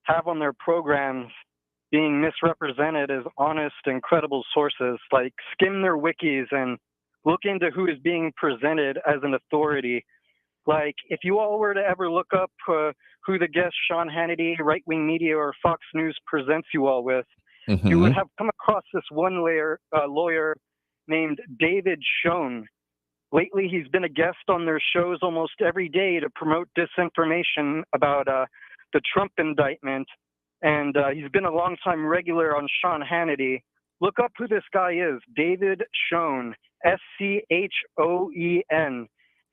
have on their programs being misrepresented as honest and credible sources. Like, skim their wikis and look into who is being presented as an authority. Like, if you all were to ever look up who the guest Sean Hannity, right-wing media, or Fox News presents you all with, you would have come across this one lawyer named David Schoen. Lately, he's been a guest on their shows almost every day to promote disinformation about the Trump indictment, and he's been a longtime regular on Sean Hannity. Look up who this guy is, David Schoen, Schoen.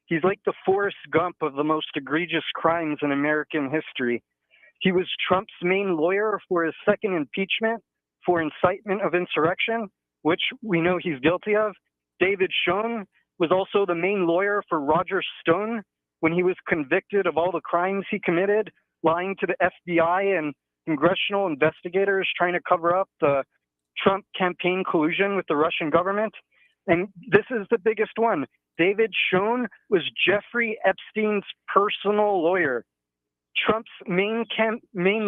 He's like the Forrest Gump of the most egregious crimes in American history. He was Trump's main lawyer for his second impeachment for incitement of insurrection, which we know he's guilty of. David Schoen was also the main lawyer for Roger Stone when he was convicted of all the crimes he committed, lying to the FBI and congressional investigators trying to cover up the Trump campaign collusion with the Russian government. And this is the biggest one. David Schoen was Jeffrey Epstein's personal lawyer. Trump's main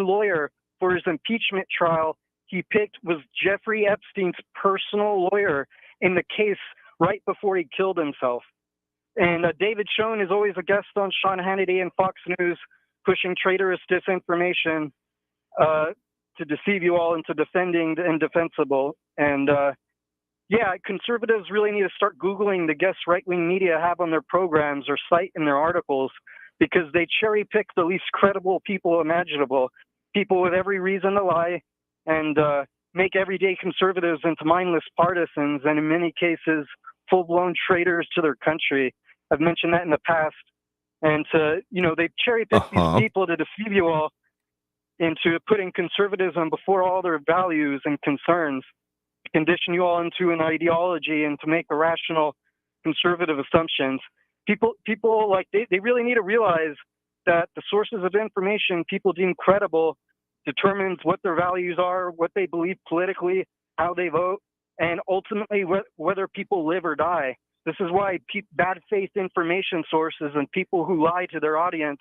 lawyer for his impeachment trial he picked was Jeffrey Epstein's personal lawyer in the case right before he killed himself. And David Schoen is always a guest on Sean Hannity and Fox News, pushing traitorous disinformation to deceive you all into defending the indefensible. And yeah, conservatives really need to start Googling the guests right-wing media have on their programs or cite in their articles, because they cherry pick the least credible people imaginable, people with every reason to lie, and make everyday conservatives into mindless partisans, and in many cases, full-blown traitors to their country. I've mentioned that in the past. And they cherry pick these people to deceive you all into putting conservatism before all their values and concerns, to condition you all into an ideology and to make irrational conservative assumptions. People they really need to realize that the sources of information people deem credible determines what their values are, what they believe politically, how they vote, and ultimately whether people live or die. This is why bad faith information sources and people who lie to their audience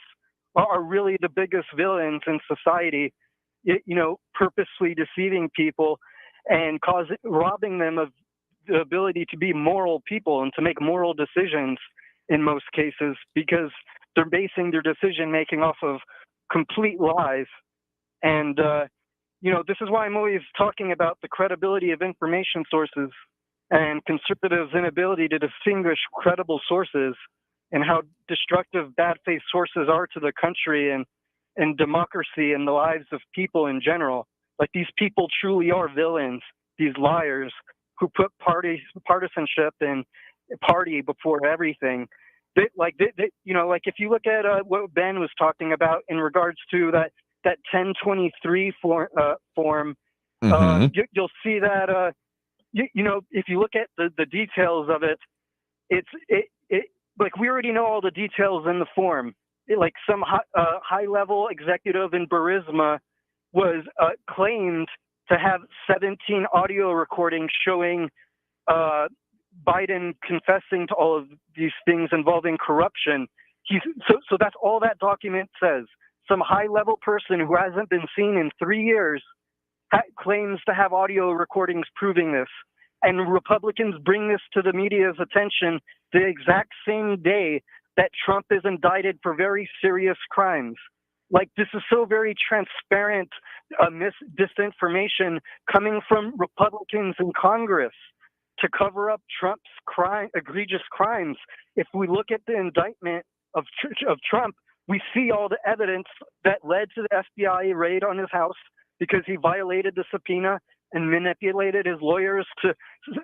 are really the biggest villains in society, purposely deceiving people and robbing them of the ability to be moral people and to make moral decisions in most cases, because they're basing their decision making off of complete lies. And, this is why I'm always talking about the credibility of information sources and conservatives' inability to distinguish credible sources, and how destructive bad faith sources are to the country and democracy and the lives of people in general. Like, these people truly are villains, these liars who put partisanship and party before everything. If you look at what Ben was talking about in regards to that 1023 form, you'll see that if you look at the details of it, it's like we already know all the details in the form. Like some high-level executive in Burisma was claimed to have 17 audio recordings showing Biden confessing to all of these things involving corruption. So that's all that document says. Some high-level person who hasn't been seen in 3 years claims to have audio recordings proving this. And Republicans bring this to the media's attention the exact same day that Trump is indicted for very serious crimes. Like, this is so very transparent disinformation coming from Republicans in Congress to cover up Trump's egregious crimes. If we look at the indictment of Trump, we see all the evidence that led to the FBI raid on his house because he violated the subpoena and manipulated his lawyers to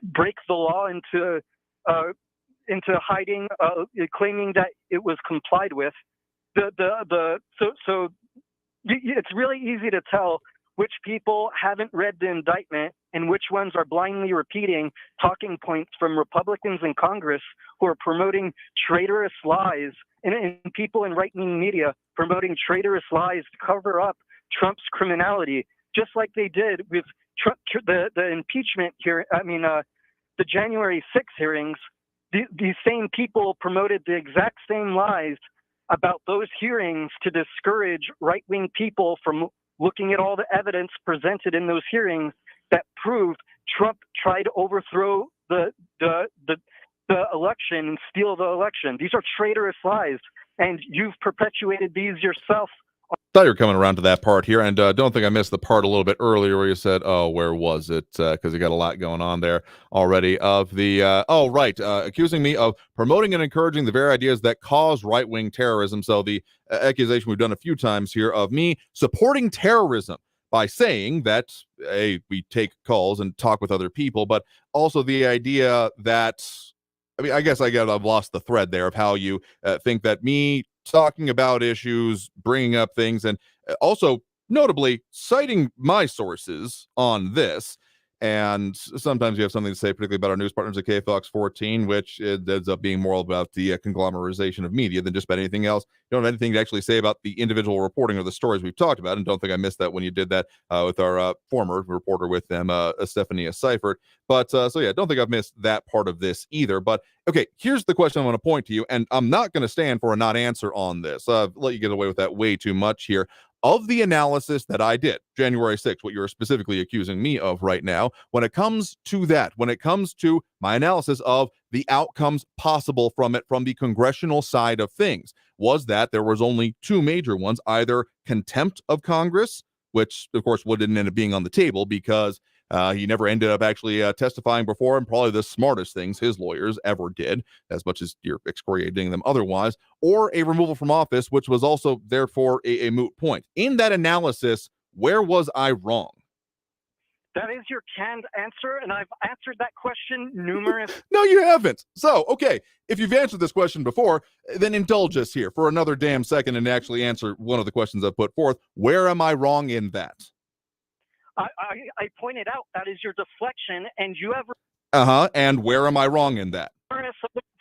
break the law into hiding, claiming that it was complied with. So it's really easy to tell which people haven't read the indictment and which ones are blindly repeating talking points from Republicans in Congress who are promoting traitorous lies, and people in right-wing media promoting traitorous lies to cover up Trump's criminality, just like they did with Trump, the impeachment here. The January 6th hearings. These same people promoted the exact same lies about those hearings to discourage right-wing people from looking at all the evidence presented in those hearings that proved Trump tried to overthrow the election and steal the election. These are traitorous lies, and you've perpetuated these yourself. Thought you were coming around to that part here, and don't think I missed the part a little bit earlier where you said, "Oh, where was it?" Because you got a lot going on there already. Of the accusing me of promoting and encouraging the very ideas that cause right-wing terrorism. So the accusation we've done a few times here of me supporting terrorism by saying that we take calls and talk with other people, but also the idea that I mean, I guess I've lost the thread there of how you think that me talking about issues, bringing up things, and also notably citing my sources on this. And sometimes you have something to say, particularly about our news partners at KFOX 14, which it ends up being more about the conglomerization of media than just about anything else. You don't have anything to actually say about the individual reporting or the stories we've talked about. And don't think I missed that when you did that with our former reporter with them, Stephania Seifert. But so yeah, don't think I've missed that part of this either. But okay, here's the question I want to point to you, and I'm not going to stand for a not answer on this. I've let you get away with that way too much here. Of the analysis that I did January 6th, what you're specifically accusing me of right now, when it comes to that, when it comes to my analysis of the outcomes possible from it from the congressional side of things, was that there was only two major ones, either contempt of Congress, which of course didn't end up being on the table because he never ended up actually testifying before, and probably the smartest things his lawyers ever did, as much as you're excoriating them otherwise, or a removal from office, which was also therefore a moot point. In that analysis, where was I wrong? That is your canned answer, and I've answered that question numerous. No, you haven't. So, okay, if you've answered this question before, then indulge us here for another damn second and actually answer one of the questions I've put forth. Where am I wrong in that? I pointed out that is your deflection, and you have And where am I wrong in that?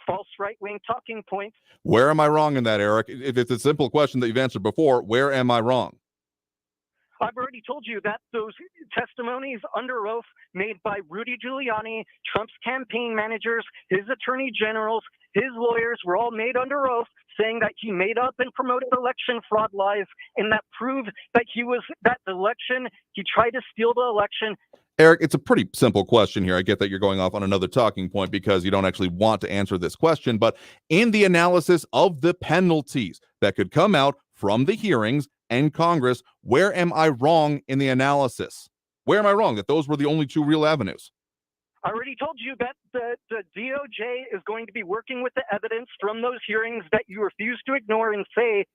false right-wing talking points. Where am I wrong in that, Eric? If it's a simple question that you've answered before, where am I wrong? I've already told you that those testimonies under oath made by Rudy Giuliani, Trump's campaign managers, his attorney generals, his lawyers were all made under oath, saying that he made up and promoted election fraud lies, and that proved that he tried to steal the election. Eric, it's a pretty simple question here. I get that you're going off on another talking point because you don't actually want to answer this question, but in the analysis of the penalties that could come out from the hearings and Congress, where am I wrong in the analysis? Where am I wrong that those were the only two real avenues? I already told you that the DOJ is going to be working with the evidence from those hearings that you refuse to ignore and say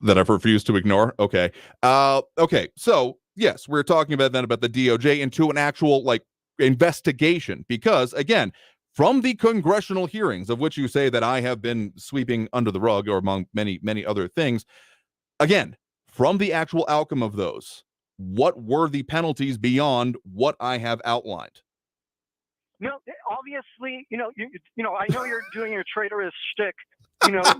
that I've refused to ignore. Okay. Okay. So yes, we're talking about then about the DOJ into an actual investigation, because again, from the congressional hearings of which you say that I have been sweeping under the rug, or among many, many other things, again, from the actual outcome of those, what were the penalties beyond what I have outlined? No, obviously, I know you're doing your traitorous shtick,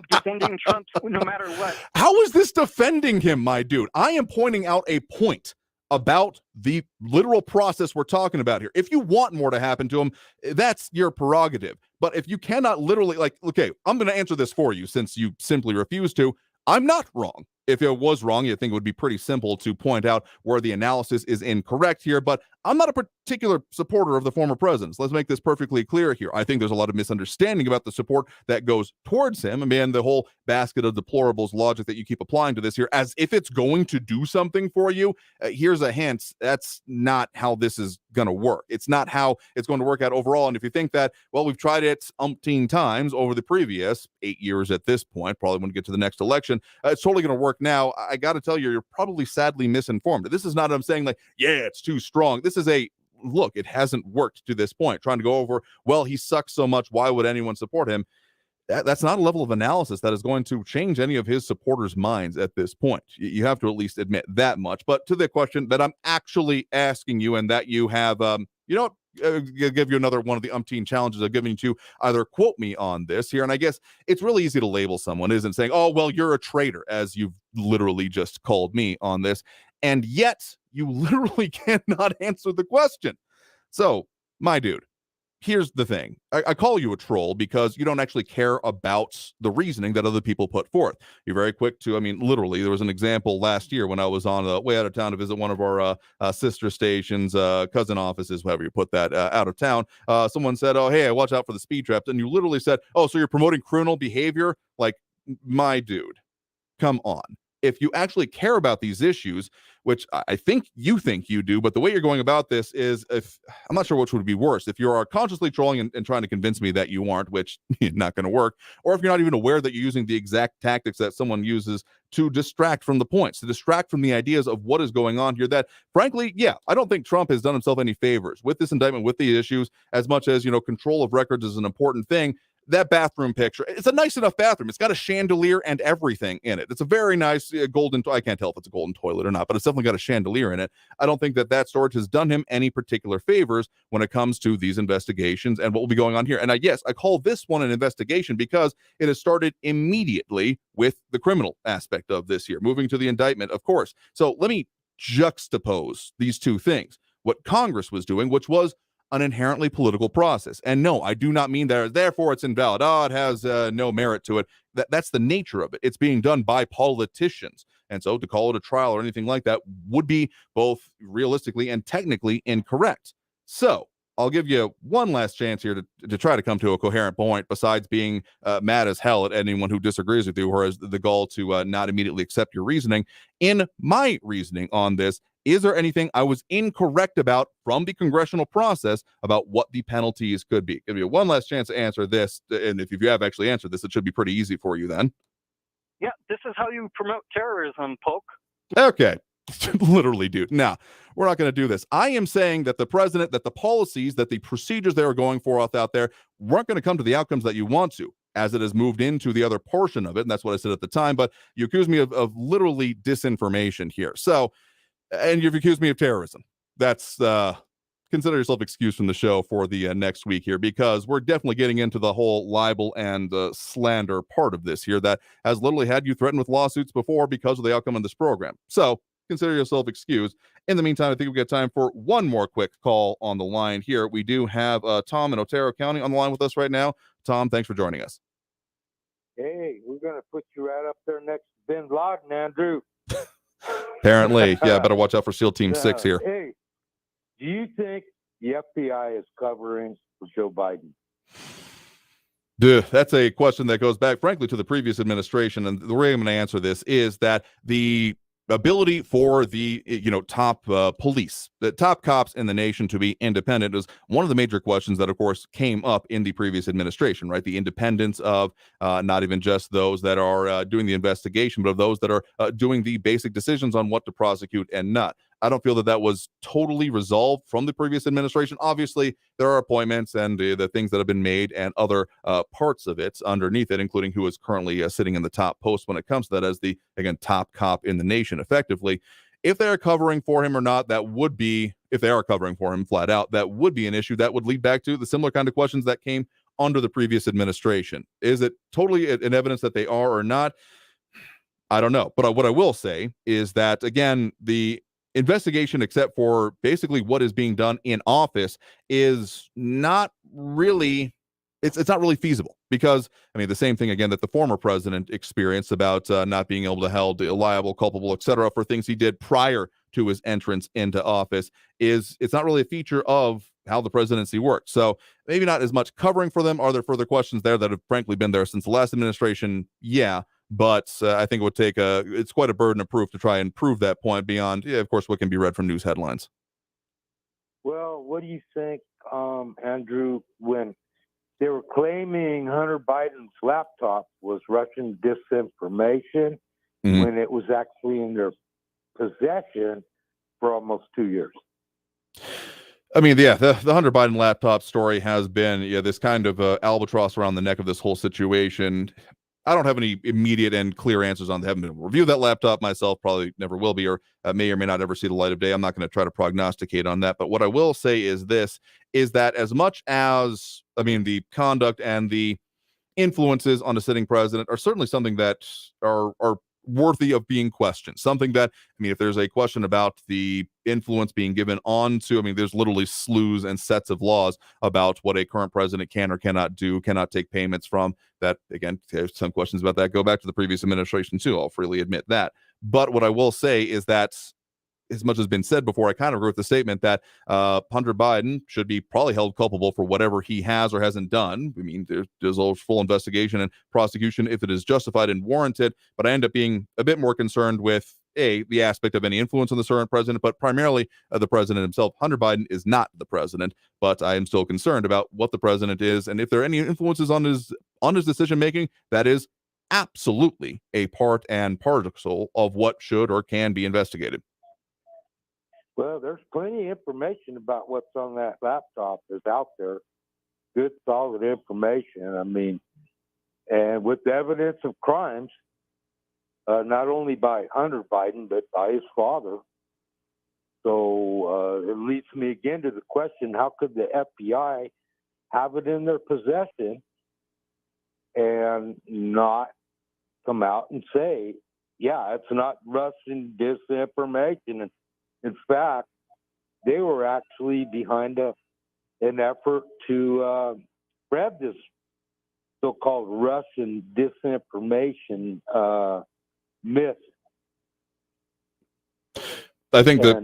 defending Trump no matter what. How is this defending him, my dude? I am pointing out a point about the literal process we're talking about here. If you want more to happen to him, that's your prerogative. But if you cannot literally, okay, I'm going to answer this for you since you simply refuse to. I'm not wrong. If it was wrong, you think it would be pretty simple to point out where the analysis is incorrect here, but I'm not a particular supporter of the former president. Let's make this perfectly clear here. I think there's a lot of misunderstanding about the support that goes towards him. I mean, the whole basket of deplorables logic that you keep applying to this here, as if it's going to do something for you. Here's a hint. That's not how this is going to work. It's not how it's going to work out overall. And if you think that, well, we've tried it umpteen times over the previous 8 years at this point, probably when we get to the next election, it's totally going to work now. I got to tell you, you're probably sadly misinformed. This is not, I'm saying yeah, it's too strong. This is a look, it hasn't worked to this point. Trying to go over, well, he sucks so much, why would anyone support him? That's not a level of analysis that is going to change any of his supporters' minds at this point. You have to at least admit that much. But to the question that I'm actually asking you, and that you have, give you another one of the umpteen challenges I've given you to either quote me on this here. And I guess it's really easy to label someone, isn't saying, oh, well, you're a traitor, as you've literally just called me on this. And yet you literally cannot answer the question. So, my dude, here's the thing. I call you a troll because you don't actually care about the reasoning that other people put forth. You're very quick to, literally, there was an example last year when I was on way out of town to visit one of our sister stations, cousin offices, however you put that, out of town. Someone said, oh, hey, watch out for the speed traps. And you literally said, oh, so you're promoting criminal behavior? My dude, come on. If you actually care about these issues, which I think you do, but the way you're going about this is, I'm not sure which would be worse. If you are consciously trolling and trying to convince me that you aren't, which is not going to work, or if you're not even aware that you're using the exact tactics that someone uses to distract from the points, to distract from the ideas of what is going on here, that frankly, yeah, I don't think Trump has done himself any favors with this indictment, with the issues, as much as, control of records is an important thing. that bathroom picture, it's a nice enough bathroom. It's got a chandelier and everything in it. It's a very nice golden, I can't tell if it's a golden toilet or not, but it's definitely got a chandelier in it. I don't think that storage has done him any particular favors when it comes to these investigations and what will be going on here. And yes, I call this one an investigation because it has started immediately with the criminal aspect of this here, moving to the indictment, of course. So let me juxtapose these two things. What Congress was doing, which was an inherently political process. And no, I do not mean that, therefore it's invalid. It has no merit to it. That's the nature of it. It's being done by politicians. And so to call it a trial or anything like that would be both realistically and technically incorrect. So I'll give you one last chance here to try to come to a coherent point besides being mad as hell at anyone who disagrees with you or has the gall to not immediately accept your reasoning. In my reasoning on this, is there anything I was incorrect about from the congressional process about what the penalties could be? Give you one last chance to answer this. And if you have actually answered this, it should be pretty easy for you then. Yeah, this is how you promote terrorism, Polk. Okay. Literally, dude. Now, we're not going to do this. I am saying that the president, that the policies, that the procedures they were going for out there weren't going to come to the outcomes that you want to, as it has moved into the other portion of it. And that's what I said at the time. But you accuse me of literally disinformation here. So, and you've accused me of terrorism. That's consider yourself excused from the show for the next week here, because we're definitely getting into the whole libel and slander part of this here that has literally had you threatened with lawsuits before because of the outcome of this program. So consider yourself excused. In the meantime, I think we've got time for one more quick call on the line here. We do have Tom in Otero County on the line with us right now. Tom, thanks for joining us. Hey, we're going to put you right up there next to Bin Laden, Andrew. Apparently, yeah, better watch out for SEAL Team 6 here. Hey, do you think the FBI is covering for Joe Biden? Dude, that's a question that goes back, frankly, to the previous administration. And the way I'm going to answer this is that the ability for the top police, the top cops in the nation to be independent is one of the major questions that, of course, came up in the previous administration, right? The independence of not even just those that are doing the investigation, but of those that are doing the basic decisions on what to prosecute and not. I don't feel that was totally resolved from the previous administration. Obviously, there are appointments and the things that have been made and other parts of it underneath it, including who is currently sitting in the top post when it comes to that as the, again, top cop in the nation, effectively. If they're covering for him or not, that would be, if they are covering for him flat out, that would be an issue that would lead back to the similar kind of questions that came under the previous administration. Is it totally an evidence that they are or not? I don't know. But what I will say is that, again, the investigation, except for basically what is being done in office, is not really, it's not really feasible, because I mean the same thing again that the former president experienced about not being able to held liable, culpable, etc. for things he did prior to his entrance into office, is it's not really a feature of how the presidency works. So maybe not as much covering for them. Are there further questions there that have frankly been there since the last administration? Yeah. But I think it would take it's quite a burden of proof to try and prove that point beyond, of course, what can be read from news headlines. Well, what do you think, Andrew, when they were claiming Hunter Biden's laptop was Russian disinformation, when it was actually in their possession for almost 2 years? I mean, yeah, the Hunter Biden laptop story has been this kind of albatross around the neck of this whole situation. I don't have any immediate and clear answers on that. I haven't been able to review that laptop myself, probably never will be, or may or may not ever see the light of day. I'm not going to try to prognosticate on that. But what I will say is this, is that as much as, I mean, the conduct and the influences on a sitting president are certainly something that are worthy of being questioned. Something that, I mean, if there's a question about the influence being given on to, I mean, there's literally slews and sets of laws about what a current president can or cannot do, cannot take payments from. That, again, there's some questions about that go back to the previous administration too. I'll freely admit that. But what I will say is that, as much has been said before, I kind of agree with the statement that Hunter Biden should be probably held culpable for whatever he has or hasn't done. I mean, there's a full investigation and prosecution if it is justified and warranted, but I end up being a bit more concerned with, the aspect of any influence on the current president, but primarily the president himself. Hunter Biden is not the president, but I am still concerned about what the president is, and if there are any influences on his decision-making, that is absolutely a part and parcel of what should or can be investigated. Well, there's plenty of information about what's on that laptop is out there. good, solid information. I mean, and with evidence of crimes, not only by Hunter Biden, but by his father. So it leads me again to the question, how could the FBI have it in their possession and not come out and say, yeah, it's not Russian disinformation. And in fact, they were actually behind an effort to spread this so-called Russian disinformation myth. I think that.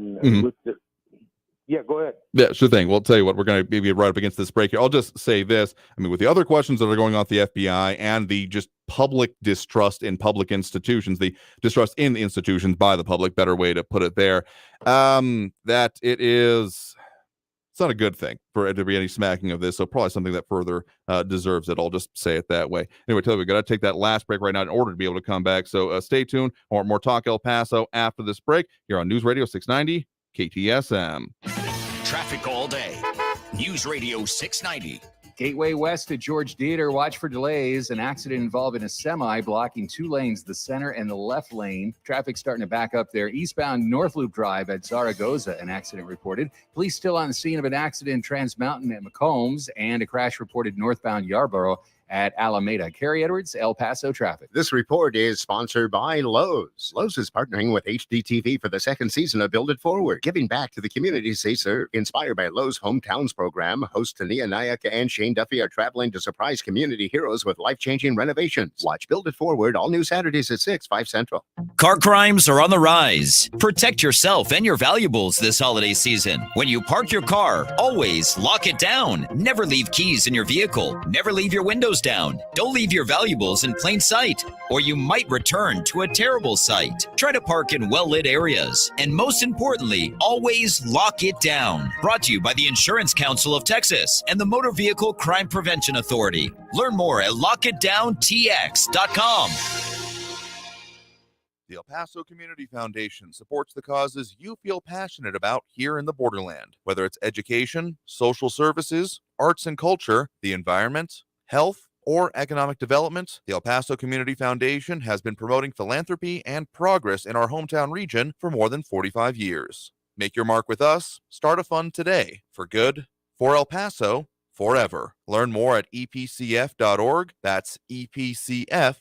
Yeah, go ahead. Yeah, sure thing. We'll tell you what, we're going to maybe right up against this break here. I'll just say this. I mean, with the other questions that are going on at the FBI and the just public distrust in public institutions, the distrust in the institutions by the public, better way to put it there, that it's not a good thing for it to be any smacking of this. So probably something that further deserves it. I'll just say it that way. Anyway, tell you, we got to take that last break right now in order to be able to come back. So stay tuned. More Talk El Paso after this break here on News Radio 690 KTSM. Traffic all day. News Radio 690. Gateway west at George Dieter, watch for delays. An accident involving a semi blocking two lanes, the center and the left lane. Traffic starting to back up there. Eastbound North Loop Drive at Zaragoza, an accident reported. Police still on the scene of an accident in Trans Mountain at McCombs, and a crash reported northbound Yarborough at Alameda. Kerry Edwards, El Paso traffic. This report is sponsored by Lowe's. Lowe's is partnering with HDTV for the second season of Build It Forward, giving back to the communities they serve. Inspired by Lowe's Hometowns program, hosts Tania Nayaka and Shane Duffy are traveling to surprise community heroes with life-changing renovations. Watch Build It Forward all new Saturdays at 6, 5 Central. Car crimes are on the rise. Protect yourself and your valuables this holiday season. When you park your car, always lock it down. Never leave keys in your vehicle. Never leave your windows down. Don't leave your valuables in plain sight, or you might return to a terrible sight. Try to park in well-lit areas. And most importantly, always lock it down. Brought to you by the Insurance Council of Texas and the Motor Vehicle Crime Prevention Authority. Learn more at lockitdowntx.com. The El Paso Community Foundation supports the causes you feel passionate about here in the borderland, whether it's education, social services, arts and culture, the environment, health, or economic development. The El Paso Community Foundation has been promoting philanthropy and progress in our hometown region for more than 45 years. Make your mark with us. Start a fund today. For good, for El Paso, forever. Learn more at epcf.org. That's epcf.org.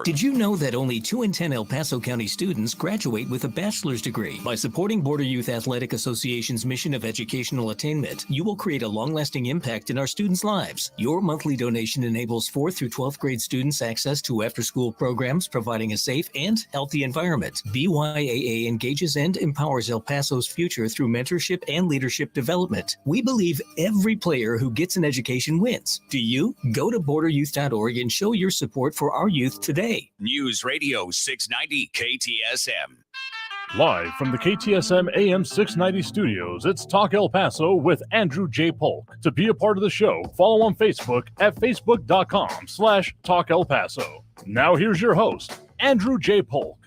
Did you know that only 2 in 10 El Paso County students graduate with a bachelor's degree? By supporting Border Youth Athletic Association's mission of educational attainment, you will create a long-lasting impact in our students' lives. Your monthly donation enables 4th through 12th grade students access to after-school programs, providing a safe and healthy environment. BYAA engages and empowers El Paso's future through mentorship and leadership development. We believe every player who gets an education wins. Do you? Go to borderyouth.org and show your support for our youth today. News Radio 690 KTSM. Live from the KTSM AM 690 studios, it's Talk El Paso with Andrew J. Polk. To be a part of the show, follow on Facebook at facebook.com/Talk El Paso. Now here's your host, Andrew J. Polk.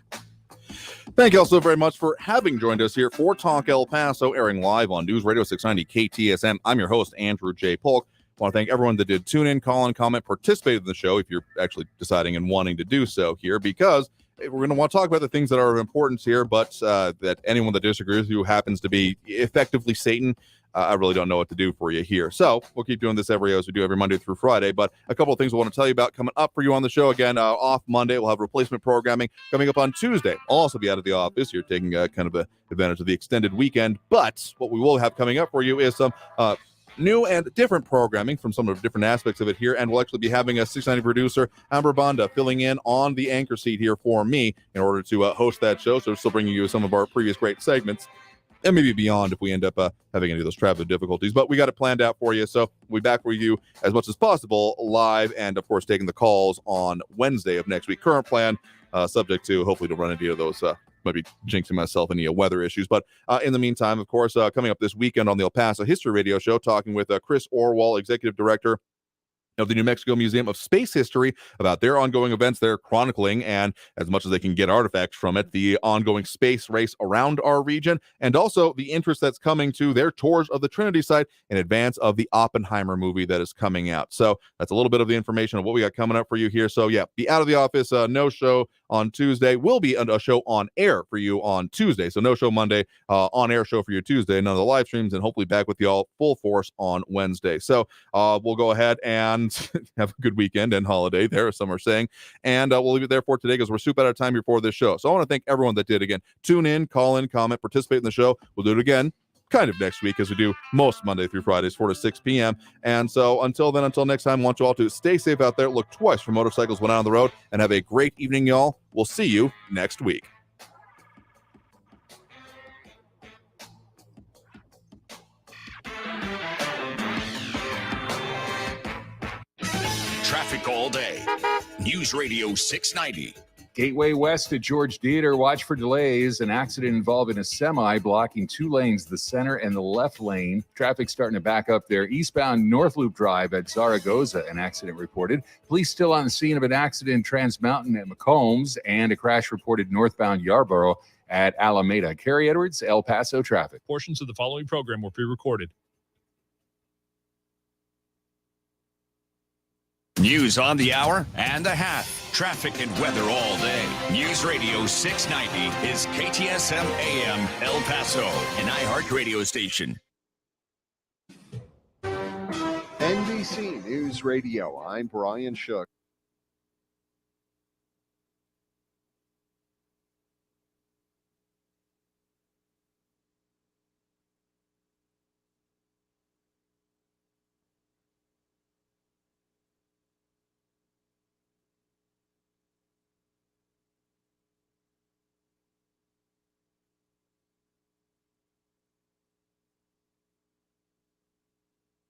Thank you all so very much for having joined us here for Talk El Paso, airing live on News Radio 690 KTSM. I'm your host, Andrew J. Polk. I want to thank everyone that did tune in, call in, comment, participate in the show, if you're actually deciding and wanting to do so here, because we're going to want to talk about the things that are of importance here, but that anyone that disagrees with you happens to be effectively Satan, I really don't know what to do for you here. So we'll keep doing this as we do every Monday through Friday, but a couple of things I want to tell you about coming up for you on the show. Again, off Monday, we'll have replacement programming coming up on Tuesday. I'll also be out of the office here, taking kind of advantage of the extended weekend, but what we will have coming up for you is some new and different programming from some of the different aspects of it here, and we'll actually be having a 690 producer, Amber Banda, filling in on the anchor seat here for me in order to host that show, so still bringing you some of our previous great segments, and maybe beyond if we end up having any of those travel difficulties, but we got it planned out for you, so we'll be back for you as much as possible live, and of course taking the calls on Wednesday of next week. Current plan, subject to hopefully to run into those maybe jinxing myself any weather issues. But in the meantime, of course, coming up this weekend on the El Paso History Radio Show, talking with Chris Orwell, Executive Director of the New Mexico Museum of Space History about their ongoing events they're chronicling, and as much as they can get artifacts from it, the ongoing space race around our region, and also the interest that's coming to their tours of the Trinity site in advance of the Oppenheimer movie that is coming out. So that's a little bit of the information of what we got coming up for you here. So yeah, be out of the office, no show on Tuesday. Will be a show on air for you on Tuesday. So no show Monday, on air show for you Tuesday, none of the live streams, and hopefully back with y'all full force on Wednesday. So we'll go ahead and have a good weekend and holiday there, as some are saying. And we'll leave it there for today because we're super out of time here for this show. So I want to thank everyone that did. Again, tune in, call in, comment, participate in the show. We'll do it again kind of next week as we do most Monday through Fridays, 4 to 6 p.m. And so until then, until next time, I want you all to stay safe out there, look twice for motorcycles when out on the road, and have a great evening, y'all. We'll see you next week. Traffic all day. News Radio 690. Gateway west to George Dieter, watch for delays. An accident involving a semi blocking 2 lanes, the center and the left lane. Traffic starting to back up there. Eastbound North Loop Drive at Zaragoza, an accident reported. Police still on the scene of an accident in Trans Mountain at McCombs, and a crash reported northbound Yarborough at Alameda. Carrie Edwards, El Paso traffic. Portions of the following program were pre-recorded. News on the hour and a half. Traffic and weather all day. News Radio 690 is KTSM AM El Paso, an iHeart radio station. NBC News Radio, I'm Brian Shook.